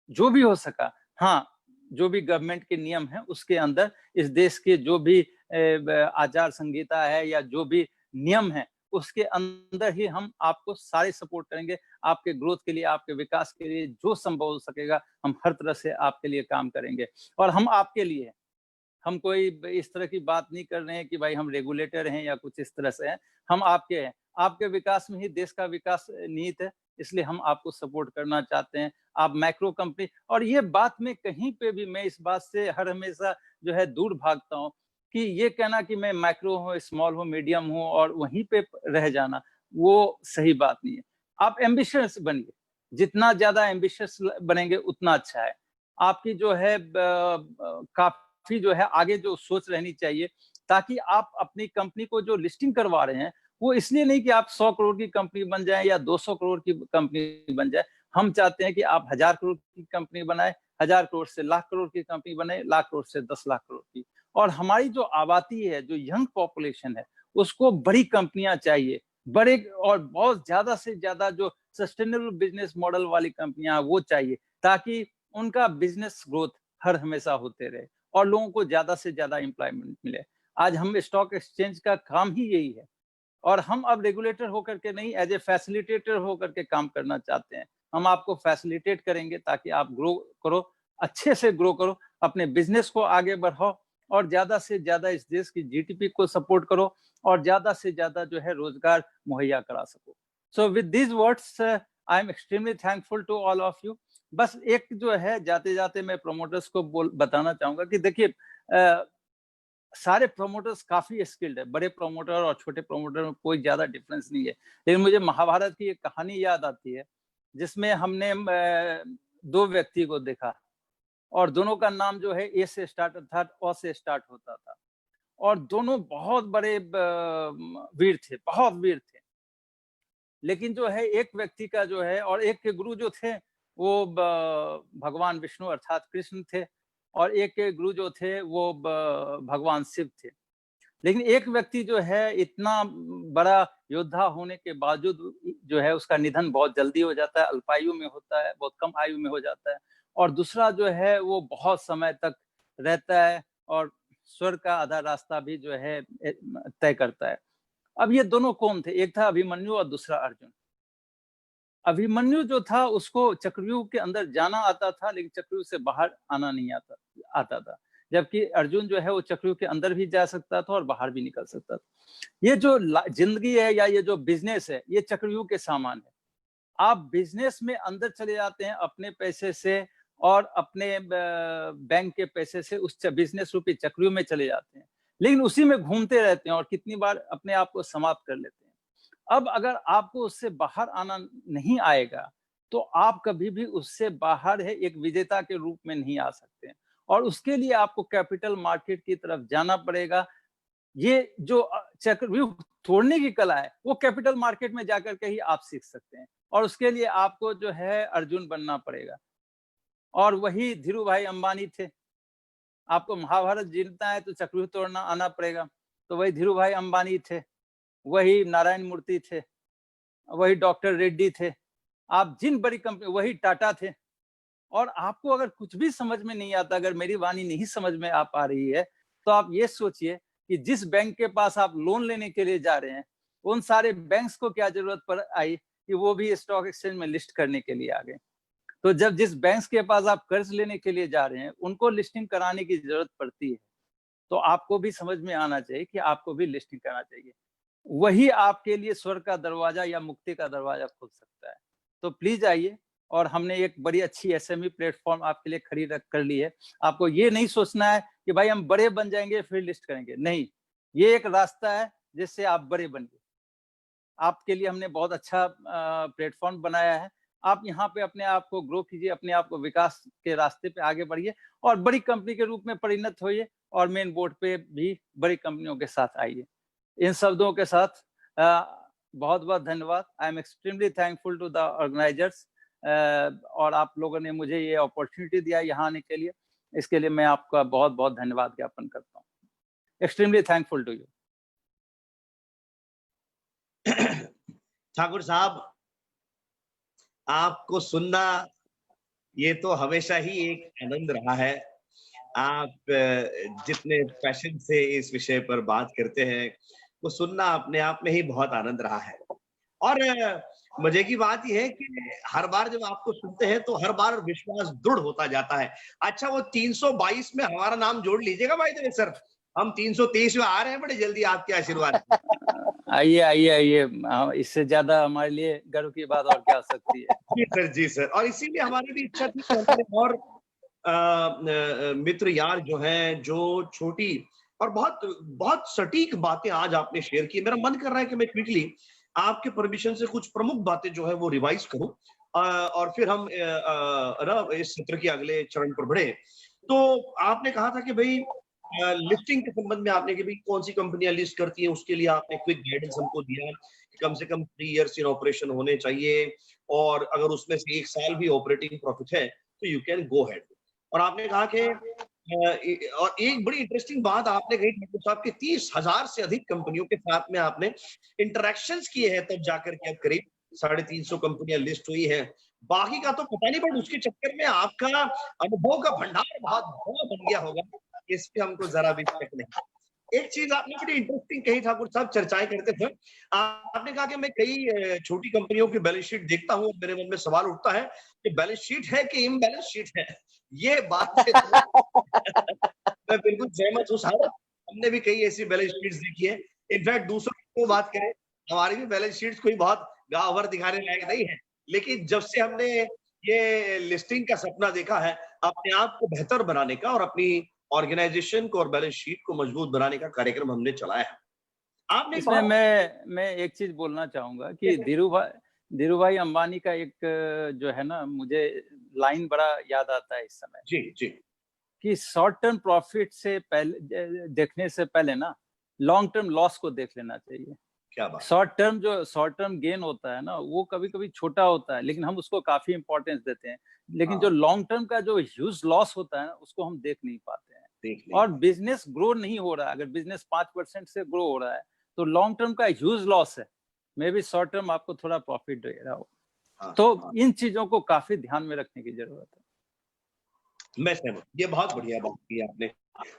Speaker 3: जो भी हो सका। हाँ, जो भी गवर्नमेंट के नियम है उसके अंदर, इस देश के जो भी आचार संहिता है या जो भी नियम है उसके अंदर ही हम आपको सारे सपोर्ट करेंगे। आपके ग्रोथ के लिए, आपके विकास के लिए जो संभव हो सकेगा हम हर तरह से आपके लिए काम करेंगे। और हम आपके लिए हैं, हम कोई इस तरह की बात नहीं कर रहे हैं कि भाई हम रेगुलेटर हैं या कुछ इस तरह से हैं। हम आपके हैं, आपके विकास में ही देश का विकास निहित है, इसलिए हम आपको सपोर्ट करना चाहते हैं। आप मैक्रो कंपनी, और ये बात में कहीं पे भी मैं इस बात से हर हमेशा जो है दूर भागता हूँ कि ये कहना कि मैं मैक्रो हूँ, स्मॉल हूँ, मीडियम हूँ और वहीं पे रह जाना, वो सही बात नहीं है। आप एम्बिशियस बनिए, जितना ज्यादा एम्बिशियस बनेंगे उतना अच्छा है। आपकी जो है काफी जो है आगे जो सोच रहनी चाहिए, ताकि आप अपनी कंपनी को जो लिस्टिंग करवा रहे हैं वो इसलिए नहीं कि आप 100 करोड़ की कंपनी बन जाए या 200 करोड़ की कंपनी बन जाए। हम चाहते हैं कि आप 1000 करोड़ की कंपनी बनाए, 1000 करोड़ से लाख करोड़ की कंपनी बने, लाख करोड़ से 10 लाख करोड़ की। और हमारी जो आबादी है, जो यंग पॉपुलेशन है, उसको बड़ी कंपनियां चाहिए, बड़े और बहुत ज्यादा से ज्यादा जो सस्टेनेबल बिजनेस मॉडल वाली कंपनियां वो चाहिए, ताकि उनका बिजनेस ग्रोथ हर हमेशा होते रहे और लोगों को ज्यादा से ज्यादा एम्प्लॉयमेंट मिले। आज हम स्टॉक एक्सचेंज का काम ही यही है, और हम अब रेगुलेटर होकर के नहीं, एज ए फैसिलिटेटर होकर के काम करना चाहते हैं। हम आपको फैसिलिटेट करेंगे ताकि आप ग्रो करो, अच्छे से ग्रो करो, अपने बिजनेस को आगे बढ़ाओ और ज्यादा से ज्यादा इस देश की GDP को सपोर्ट करो और ज्यादा से ज्यादा जो है रोजगार मुहैया करा सको। So with these words I am extremely thankful to all of you. बस एक जो है जाते जाते मैं प्रोमोटर्स को बताना चाहूंगा कि देखिए सारे प्रोमोटर्स काफी स्किल्ड है, बड़े प्रोमोटर और छोटे प्रोमोटर में कोई ज्यादा डिफरेंस नहीं है। लेकिन मुझे महाभारत की एक कहानी याद आती है जिसमें हमने 2 व्यक्ति को देखा और दोनों का नाम जो है ए से स्टार्ट था, अ से स्टार्ट होता था, और दोनों बहुत बड़े वीर थे, बहुत वीर थे। लेकिन जो है एक व्यक्ति का जो है, और एक के गुरु जो थे वो भगवान विष्णु अर्थात कृष्ण थे, और एक के गुरु जो थे वो भगवान शिव थे। लेकिन एक व्यक्ति जो है इतना बड़ा योद्धा होने के बावजूद जो है उसका निधन बहुत जल्दी हो जाता है, अल्पायु में होता है, बहुत कम आयु में हो जाता है, और दूसरा जो है वो बहुत समय तक रहता है और स्वर्ग का आधा रास्ता भी जो है तय करता है। अब ये दोनों कौन थे? एक था अभिमन्यु और दूसरा अर्जुन। अभिमन्यु जो था उसको चक्रव्यूह के अंदर जाना आता था, लेकिन चक्रव्यूह से बाहर आना नहीं आता था, जबकि अर्जुन जो है वो चक्रव्यूह के अंदर भी जा सकता था और बाहर भी निकल सकता था। ये जो जिंदगी है या ये जो बिजनेस है, ये चक्रव्यूह के समान है। आप बिजनेस में अंदर चले जाते हैं अपने पैसे से और अपने बैंक के पैसे से उस बिजनेस रूपी चक्रव्यूह में चले जाते हैं, लेकिन उसी में घूमते रहते हैं और कितनी बार अपने आप को समाप्त कर लेते हैं। अब अगर आपको उससे बाहर आना नहीं आएगा, तो आप कभी भी उससे बाहर है एक विजेता के रूप में नहीं आ सकते हैं, और उसके लिए आपको कैपिटल मार्केट की तरफ जाना पड़ेगा। ये जो चक्रव्यूह तोड़ने की कला है, वो कैपिटल मार्केट में जाकर के ही आप सीख सकते हैं, और उसके लिए आपको जो है अर्जुन बनना पड़ेगा, और वही धीरू भाई अंबानी थे। आपको महाभारत जीतना है तो चक्रव्यूह तोड़ना आना पड़ेगा, तो वही धीरू भाई अंबानी थे, वही नारायण मूर्ति थे, वही डॉक्टर रेड्डी थे। आप जिन बड़ी कंपनी, वही टाटा थे। और आपको अगर कुछ भी समझ में नहीं आता, अगर मेरी वाणी नहीं समझ में आ पा रही है, तो आप ये सोचिए कि जिस बैंक के पास आप लोन लेने के लिए जा रहे हैं, उन सारे बैंक्स को क्या जरूरत पड़ आई कि वो भी स्टॉक एक्सचेंज में लिस्ट करने के लिए आ गए। तो जब जिस बैंक्स के पास आप कर्ज लेने के लिए जा रहे हैं, उनको लिस्टिंग कराने की जरूरत पड़ती है, तो आपको भी समझ में आना चाहिए कि आपको भी लिस्टिंग करना चाहिए। वही आपके लिए स्वर्ग का दरवाजा या मुक्ति का दरवाजा खोल सकता है। तो प्लीज आइए, और हमने एक बड़ी अच्छी एसएमई प्लेटफॉर्म आपके लिए खड़ी कर ली है। आपको ये नहीं सोचना है कि भाई हम बड़े बन जाएंगे फिर लिस्ट करेंगे, नहीं, ये एक रास्ता है जिससे आप बड़े बनिए। आपके लिए हमने बहुत अच्छा प्लेटफॉर्म बनाया है। आप यहाँ पे अपने आप को ग्रो कीजिए, अपने आप को विकास के रास्ते पे आगे बढ़िए, और बड़ी कंपनी के रूप में परिणत होइए, और मेन बोर्ड पे भी बड़ी कंपनियों के साथ आइए। इन शब्दों के साथ बहुत बहुत धन्यवाद। I am extremely thankful to the organisers, और आप लोगों ने मुझे ये अपॉर्चुनिटी दिया यहाँ आने के लिए, इसके लिए मैं आपका बहुत बहुत धन्यवाद ज्ञापन करता हूँ। Extremely thankful to you.
Speaker 2: Thakur साहब, आपको सुनना ये तो हमेशा ही एक आनंद रहा है। आप जितने पैशन से इस विषय पर बात करते हैं, वो सुनना अपने आप में ही बहुत आनंद रहा है। और मजे की बात यह है कि हर बार जब आपको सुनते हैं तो हर बार विश्वास दृढ़ होता जाता है। अच्छा, वो 322 में हमारा नाम जोड़ लीजिएगा भाई देव सर, हम 323 में आ रहे हैं बड़े जल्दी आपके आशीर्वाद।
Speaker 3: आइए आइए आइए, इससे ज्यादा हमारे लिए गर्व की बात और क्या हो सकती है।
Speaker 2: जी सर, जी सर। और इसीलिए हमारी भी इच्छा थी कि हमारे और मित्र यार जो हैं, जो छोटी और बहुत बहुत सटीक बातें आज आपने शेयर की। मेरा मन कर रहा है कि मैं क्विकली आपके परमिशन से कुछ प्रमुख बातें जो है वो रिवाइज करूं, और फिर हम इस सत्र के अगले चरण पर बढ़े। तो आपने कहा था कि भाई लिस्टिंग के संबंध में आपने कि भाई कौन सी कंपनियां लिस्ट करती हैं, उसके लिए आपने क्विक गाइडेंस हमको दिया कि कम से कम 3 इयर्स इन ऑपरेशन होने चाहिए, और अगर उसमें से 1 साल भी ऑपरेटिंग प्रॉफिट है तो यू कैन गो हेड। और आपने कहा कि और एक बड़ी इंटरेस्टिंग बात आपने कही ठाकुर साहब कि 30,000 से अधिक कंपनियों के साथ में आपने इंटरेक्शंस किए हैं, तब जाकर के अब करीब 350 कंपनियां लिस्ट हुई हैं। बाकी का तो पता नहीं, बट उसके चक्कर में आपका अनुभव का भंडार बहुत बड़ा बन गया होगा, इस पे हमको जरा भी शक नहीं। एक चीज आपने बड़ी इंटरेस्टिंग कही ठाकुर साहब, चर्चाएं करते थे, आपने कहा कि मैं कई छोटी कंपनियों की बैलेंस शीट देखता हूं, मेरे मन में सवाल उठता है कि बैलेंस शीट है कि इम्बैलेंस शीट है। ये बात से मैं बिल्कुल सहमत हूँ साहब। हमने भी कई ऐसी बैलेंस शीट्स देखी है। इनफैक्ट दूसरों को बात करें, हमारी भी बैलेंस शीट्स कोई बहुत गांव भर दिखाने लायक नहीं है, लेकिन जब से हमने ये लिस्टिंग का सपना देखा है, अपने आप को बेहतर बनाने का और अपनी ऑर्गेनाइजेशन को और बैलेंस शीट को मजबूत बनाने का कार्यक्रम हमने चलाया है। आपने
Speaker 3: इसमें मैं एक चीज बोलना चाहूंगा कि धीरू भाई अंबानी का एक जो है ना, मुझे लाइन बड़ा याद आता है इस समय,
Speaker 2: जी जी,
Speaker 3: कि शॉर्ट टर्म प्रॉफिट से पहले देखने से पहले ना लॉन्ग टर्म लॉस को देख लेना चाहिए।
Speaker 2: क्या बात।
Speaker 3: शॉर्ट टर्म गेन होता है ना, वो कभी कभी छोटा होता है, लेकिन हम उसको काफी इंपॉर्टेंस देते हैं। लेकिन जो लॉन्ग टर्म का जो ह्यूज लॉस होता है ना, उसको हम देख नहीं पाते हैं। और बिजनेस ग्रो नहीं हो रहा है, अगर बिजनेस 5% से ग्रो हो रहा है तो लॉन्ग टर्म का ह्यूज लॉस है, मे बी शॉर्ट टर्म आपको थोड़ा प्रॉफिट दे रहा हो। तो इन चीजों को काफी ध्यान में रखने की जरूरत है।
Speaker 2: मैं सहमत, ये बहुत बढ़िया बात की आपने।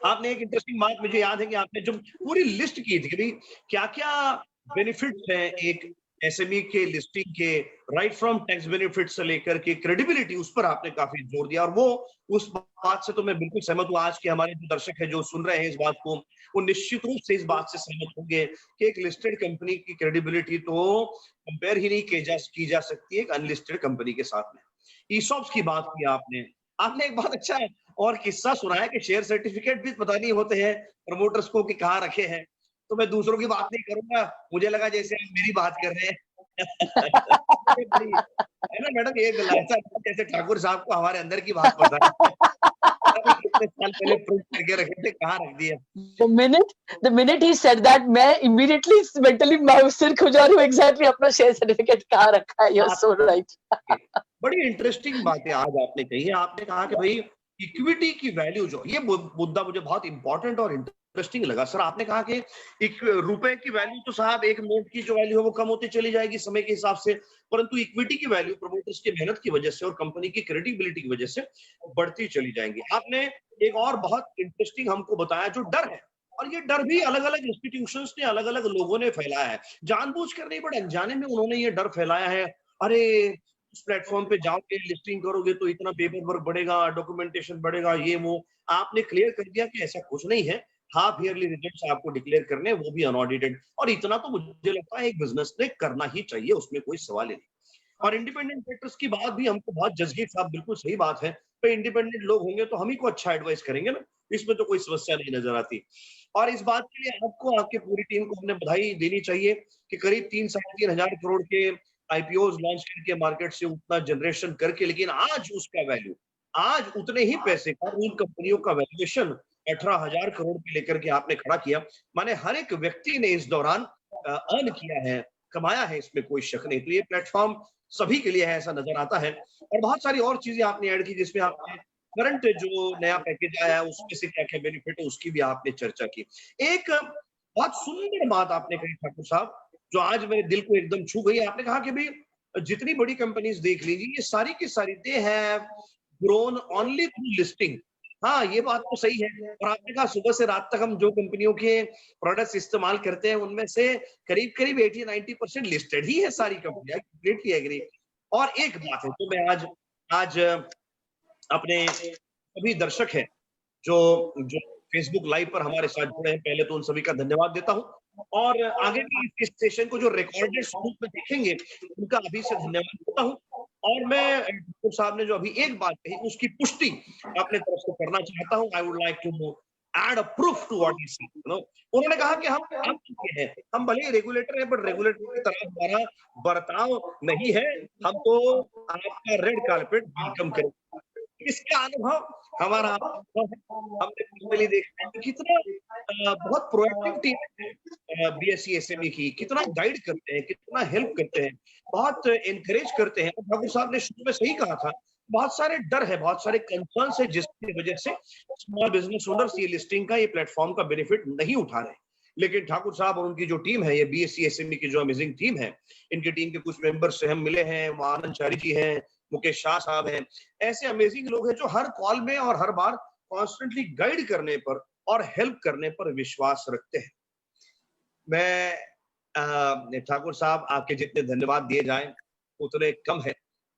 Speaker 2: आपने एक इंटरेस्टिंग बात, मुझे याद है कि आपने जब पूरी लिस्ट की थी कि भाई क्या क्या बेनिफिट्स हैं एक एसएमई के लिस्टिंग के, राइट फ्रॉम टैक्स बेनिफिट से लेकर के क्रेडिबिलिटी, उस पर आपने काफी जोर दिया। और वो उस बात से तो मैं बिल्कुल सहमत हूँ। आज के हमारे जो दर्शक है जो सुन रहे हैं इस बात को, वो निश्चित रूप से इस बात से सहमत होंगे कि एक लिस्टेड कंपनी की क्रेडिबिलिटी तो कंपेयर ही नहीं की जा सकती है एक अनलिस्टेड कंपनी के साथ में। ईसॉप्स की बात की आपने, आपने एक बहुत अच्छा और किस्सा सुना है कि शेयर सर्टिफिकेट भी पता नहीं होते हैं प्रमोटर्स को कि कहाँ रखे हैं। तो मैं दूसरों की बात नहीं करूंगा, मुझे लगा जैसे आप मेरी बात कर रहे हैं। ये बड़ी है ना मैडम, ये ऐसा जैसे ठाकुर साहब को हमारे अंदर की बात पता है। अभी कितने साल पहले प्रिंट करके रखे थे, कहाँ रख दिया।
Speaker 1: the minute he said that, मैं immediately mentally सिर खुजा रही हूँ एग्जैक्टली अपना शेयर सर्टिफिकेट कहाँ रखा है। You're so right.
Speaker 2: बड़ी इंटरेस्टिंग बातें आज आपने कही है। आपने कहा कि भाई इक्विटी की वैल्यू जो ये मुद्दा मुझे बहुत इंपॉर्टेंट और इंटरेस्टिंग लगा। सर आपने कहा कि एक रुपए की वैल्यू तो साहब एक नोट की जो वैल्यू है वो कम होती चली जाएगी समय के हिसाब से, परंतु इक्विटी की वैल्यू प्रमोटर्स की मेहनत की वजह से और कंपनी की क्रेडिबिलिटी की वजह से बढ़ती चली जाएंगी। आपने एक और बहुत इंटरेस्टिंग हमको बताया जो डर है, और ये डर भी अलग अलग इंस्टीट्यूशंस ने अलग अलग लोगों ने फैलाया है, जानबूझकर नहीं बट अनजाने में उन्होंने ये डर फैलाया है। अरे उस प्लेटफॉर्म पे जाओगे, लिस्टिंग करोगे तो इतना पेपर वर्क बढ़ेगा, डॉक्यूमेंटेशन बढ़ेगा, ये वो। आपने क्लियर कर दिया कि ऐसा कुछ नहीं है। हाफ ईयरली रिजल्ट्स आपको डिक्लेयर करने, वो भी अनऑडिटेड, और इतना तो मुझे लगता है एक बिजनेस ने करना ही चाहिए, उसमें कोई सवाल ही नहीं। और इंडिपेंडेंट डायरेक्टर्स की बात भी हमको बहुत जसजीत साहब बिल्कुल सही बात है, तो इंडिपेंडेंट लोग होंगे तो हम ही को अच्छा एडवाइस करेंगे ना, इसमें तो कोई समस्या नहीं नजर आती। और इस बात के लिए आपको, आपकी पूरी टीम को हमने बधाई देनी चाहिए कि करीब 3-3.5 करोड़ के आईपीओ लॉन्च करके मार्केट से उतना जनरेशन करके, लेकिन आज उसका वैल्यू, आज उतने ही पैसे का उन कंपनियों का वैल्यूएशन 18,000 करोड़ पे लेकर के आपने खड़ा किया। माने हर एक व्यक्ति ने इस दौरान अर्न किया है, कमाया है, इसमें कोई शक नहीं। तो ये प्लेटफॉर्म सभी के लिए है ऐसा नजर आता है। और बहुत सारी और चीजें आपने ऐड की, जिसमें आपने करंट जो नया पैकेज आया है उसमें से क्या क्या बेनिफिट है उसकी भी आपने चर्चा की। एक बहुत सुंदर बात आपने कही ठाकुर साहब, जो आज मेरे दिल को एकदम छू गई। आपने कहा कि भाई जितनी बड़ी कंपनीज देख लीजिए, ये सारी की सारी they have grown only through listing. हाँ, ये बात तो सही है। और आपने कहा सुबह से रात तक हम जो कंपनियों के प्रोडक्ट्स इस्तेमाल करते हैं उनमें से करीब करीब 80-90% लिस्टेड ही है सारी कंपनियां। Completely agree. और एक बात है तो मैं आज आज अपने सभी दर्शक हैं जो जो फेसबुक लाइव पर हमारे साथ जुड़े हैं, पहले तो उन सभी का धन्यवाद देता हूँ। और आगे भी इस सेशन को जो रिकॉर्डेड स्वरूप में देखेंगे उनका अभी से धन्यवाद देता हूँ। और मैं ठाकुर साहब ने जो अभी एक बात कही उसकी पुष्टि अपने तरफ से करना चाहता हूँ। I would like to add a proof to what he said. उन्होंने कहा कि हम काम करते हैं, हम भले ही रेगुलेटर हैं, बट रेगुलेटर की तरह हमारा बर्ताव नहीं है। हम तो आपका रेड कार्पेट वेलकम करें। इसका अनुभव हमारा अनुभव है। हमने पर्सनली देखा है कि कितना बहुत प्रोएक्टिव टीम है बीएससी एसएमई की, कितना गाइड करते हैं, कितना हेल्प करते हैं, बहुत एनकरेज करते हैं। ठाकुर साहब ने शुरू में सही कहा था, बहुत सारे डर है, बहुत सारे कंसर्न्स है, जिसकी वजह से स्मॉल बिजनेस ओनर्स ये लिस्टिंग का, ये प्लेटफॉर्म का बेनिफिट नहीं उठा रहे। लेकिन ठाकुर साहब और उनकी जो टीम है, ये बीएससी एसएमई की जो अमेजिंग टीम है, इनकी टीम के कुछ मेंबर्स से हम मिले हैं, वहां आनंद चारी जी हैं, मुकेश शाह साहब हैं, ऐसे अमेजिंग लोग हैं जो हर कॉल में और हर बार कॉन्स्टेंटली गाइड करने पर और हेल्प करने पर विश्वास रखते हैं। मैं ठाकुर साहब, आपके जितने धन्यवाद दिए जाएं उतने कम है।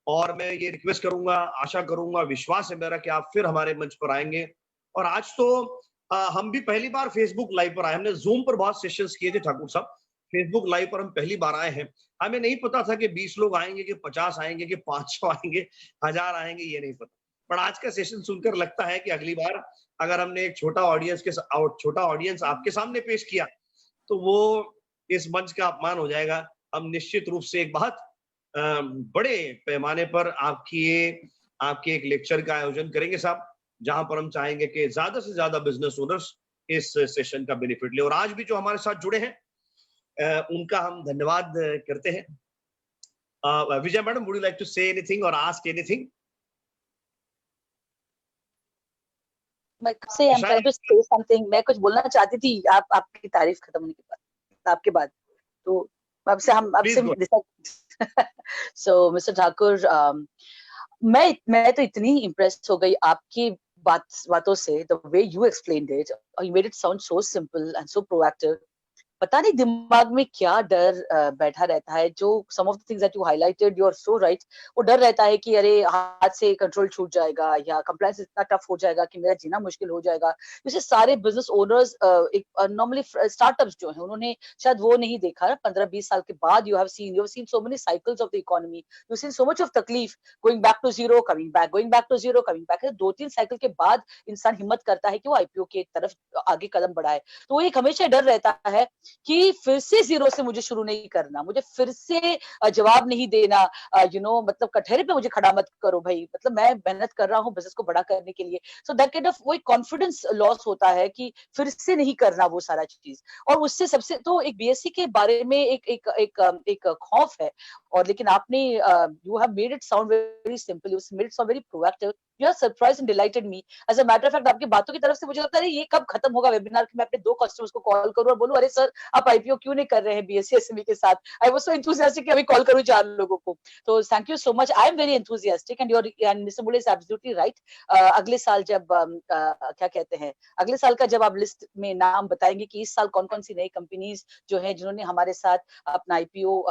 Speaker 2: और मैं ये रिक्वेस्ट करूंगा, आशा करूंगा, विश्वास है मेरा कि आप फिर हमारे मंच पर आएंगे। और आज तो हम भी पहली बार फेसबुक लाइव पर आए, हमने जूम पर बहुत सेशंस किए थे ठाकुर साहब, फेसबुक लाइव पर हम पहली बार आए हैं। हमें नहीं पता था कि 20 लोग आएंगे, कि 50 आएंगे, कि 500 आएंगे, 1000 आएंगे, ये नहीं पता। पर आज का सेशन सुनकर लगता है कि अगली बार अगर हमने एक छोटा ऑडियंस आपके सामने पेश किया तो वो इस मंच का अपमान हो जाएगा। हम निश्चित रूप से एक बहुत बड़े पैमाने पर आपके एक लेक्चर का आयोजन करेंगे साहब, जहां पर हम चाहेंगे कि ज्यादा से ज्यादा बिजनेस ओनर्स इस सेशन का बेनिफिट ले। और आज भी जो हमारे साथ जुड़े हैं उनका हम धन्यवाद करते हैं। Vijay madam, would you like to say anything और आस्क एनीथिंग?
Speaker 1: मैं कुछ बोलना चाहती थी आपकी तारीफ खत्म होने के बाद, आपके बाद। तो अब से सो मिस्टर ठाकुर, मैं तो इतनी इम्प्रेस हो गई आपकी बातों से, the way you explained it, you made it sound so simple and so proactive. पता नहीं दिमाग में क्या डर बैठा रहता है, जो some of the things that you highlighted, you are so right. वो डर रहता है कि अरे हाथ से कंट्रोल छूट जाएगा, या कंप्लायंस इतना टफ हो जाएगा कि मेरा जीना मुश्किल हो जाएगा। जैसे सारे बिजनेस ओनर्स एक नॉर्मली स्टार्टअप्स जो हैं उन्होंने शायद वो नहीं देखा। 15-20 साल के बाद you have seen so many cycles of the economy, you seen so much of तकलीफ, going back to zero, coming back, going back to zero, coming back. 2-3 cycle के बाद इंसान हिम्मत करता है कि वो आईपीओ की तरफ आगे कदम बढ़ाए। तो वो एक हमेशा डर रहता है कि फिर से जीरो से मुझे शुरू नहीं करना, मुझे फिर से जवाब नहीं देना, मतलब कटहरे पे मुझे खड़ा मत करो भाई, मतलब मैं मेहनत कर रहा हूँ बिजनेस को बड़ा करने के लिए। सो दैट काइंड ऑफ वो एक कॉन्फिडेंस लॉस होता है कि फिर से नहीं करना वो सारा चीज। और उससे सबसे तो एक बीएससी के बारे में एक खौफ है। और लेकिन आपने you have made it sound very simple, you made it sound very proactive, you have surprised and delighted me. As a matter of fact आपकी बातों की तरफ से मुझे लगता है ये कब खत्म होगा वेबिनार, कि मैं अपने 2 कस्टमर्स को कॉल करूं और बोलूं अरे सर आप आईपीओ क्यों नहीं कर रहे हैं बीएससी एसएमई के साथ। आई वाज सो एंथुसियास्टिक कि अभी कॉल करूं 4 लोगों को। तो thank you so much, I am very enthusiastic and your and mister Mule is absolutely right. अगले साल जब क्या कहते हैं, अगले साल का जब आप लिस्ट में नाम बताएंगे कि इस साल कौन कौन सी नई कंपनीज जो है जिन्होंने हमारे साथ अपना आईपीओ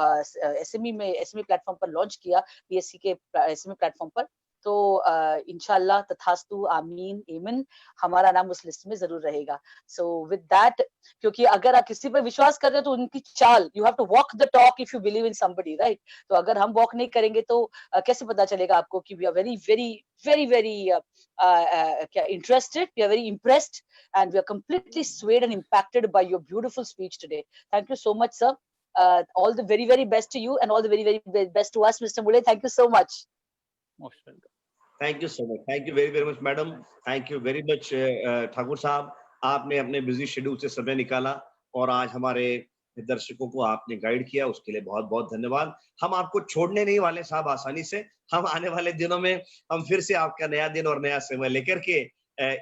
Speaker 1: एसएमई प्लेटफॉर्म पर लॉन्च किया, बीएससी के एसएमई प्लेटफॉर्म पर, तो इंशाल्लाह तथास्तु आमीन एमन, हमारा नाम उस लिस्ट में जरूर रहेगा। सो विद दैट, क्योंकि अगर आप किसी पर विश्वास कर रहे हो तो उनकी चाल, you have to walk the talk if you believe in somebody, right. तो अगर हम वॉक नहीं करेंगे तो कैसे पता चलेगा आपको कि we are very very very very क्या interested, we are very impressed and we are completely swayed and impacted by your beautiful speech today. Thank you so much, sir. All the very very best to you and all the very very best to us, Mr. Mule. Thank you so much.
Speaker 3: Most welcome.
Speaker 2: Thank you so much, thank you very very much madam, thank you very much Thakur साहब। आपने अपने बिजी शेड्यूल से समय निकाला और आज हमारे दर्शकों को आपने गाइड किया, उसके लिए बहुत बहुत धन्यवाद। हम आपको छोड़ने नहीं वाले साहब आसानी से। हम आने वाले दिनों में हम फिर से आपका नया दिन और नया समय लेकर के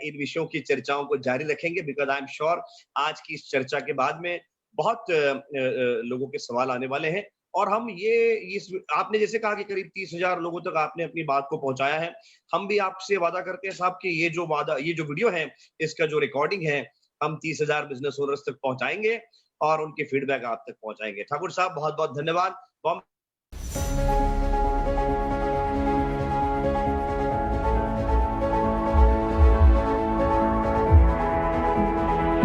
Speaker 2: इन विषयों की चर्चाओं को जारी रखेंगे, बिकॉज आई एम श्योर आज की इस चर्चा के बाद में बहुत लोगों के सवाल आने वाले हैं। और हम इस आपने जैसे कहा कि करीब 30,000 लोगों तक आपने अपनी बात को पहुंचाया है। हम भी आपसे वादा करते हैं साहब कि ये जो वीडियो है, इसका जो रिकॉर्डिंग है, हम 30,000 बिजनेस ओनर्स तक पहुंचाएंगे और उनके फीडबैक आप तक पहुंचाएंगे। ठाकुर साहब बहुत बहुत धन्यवाद।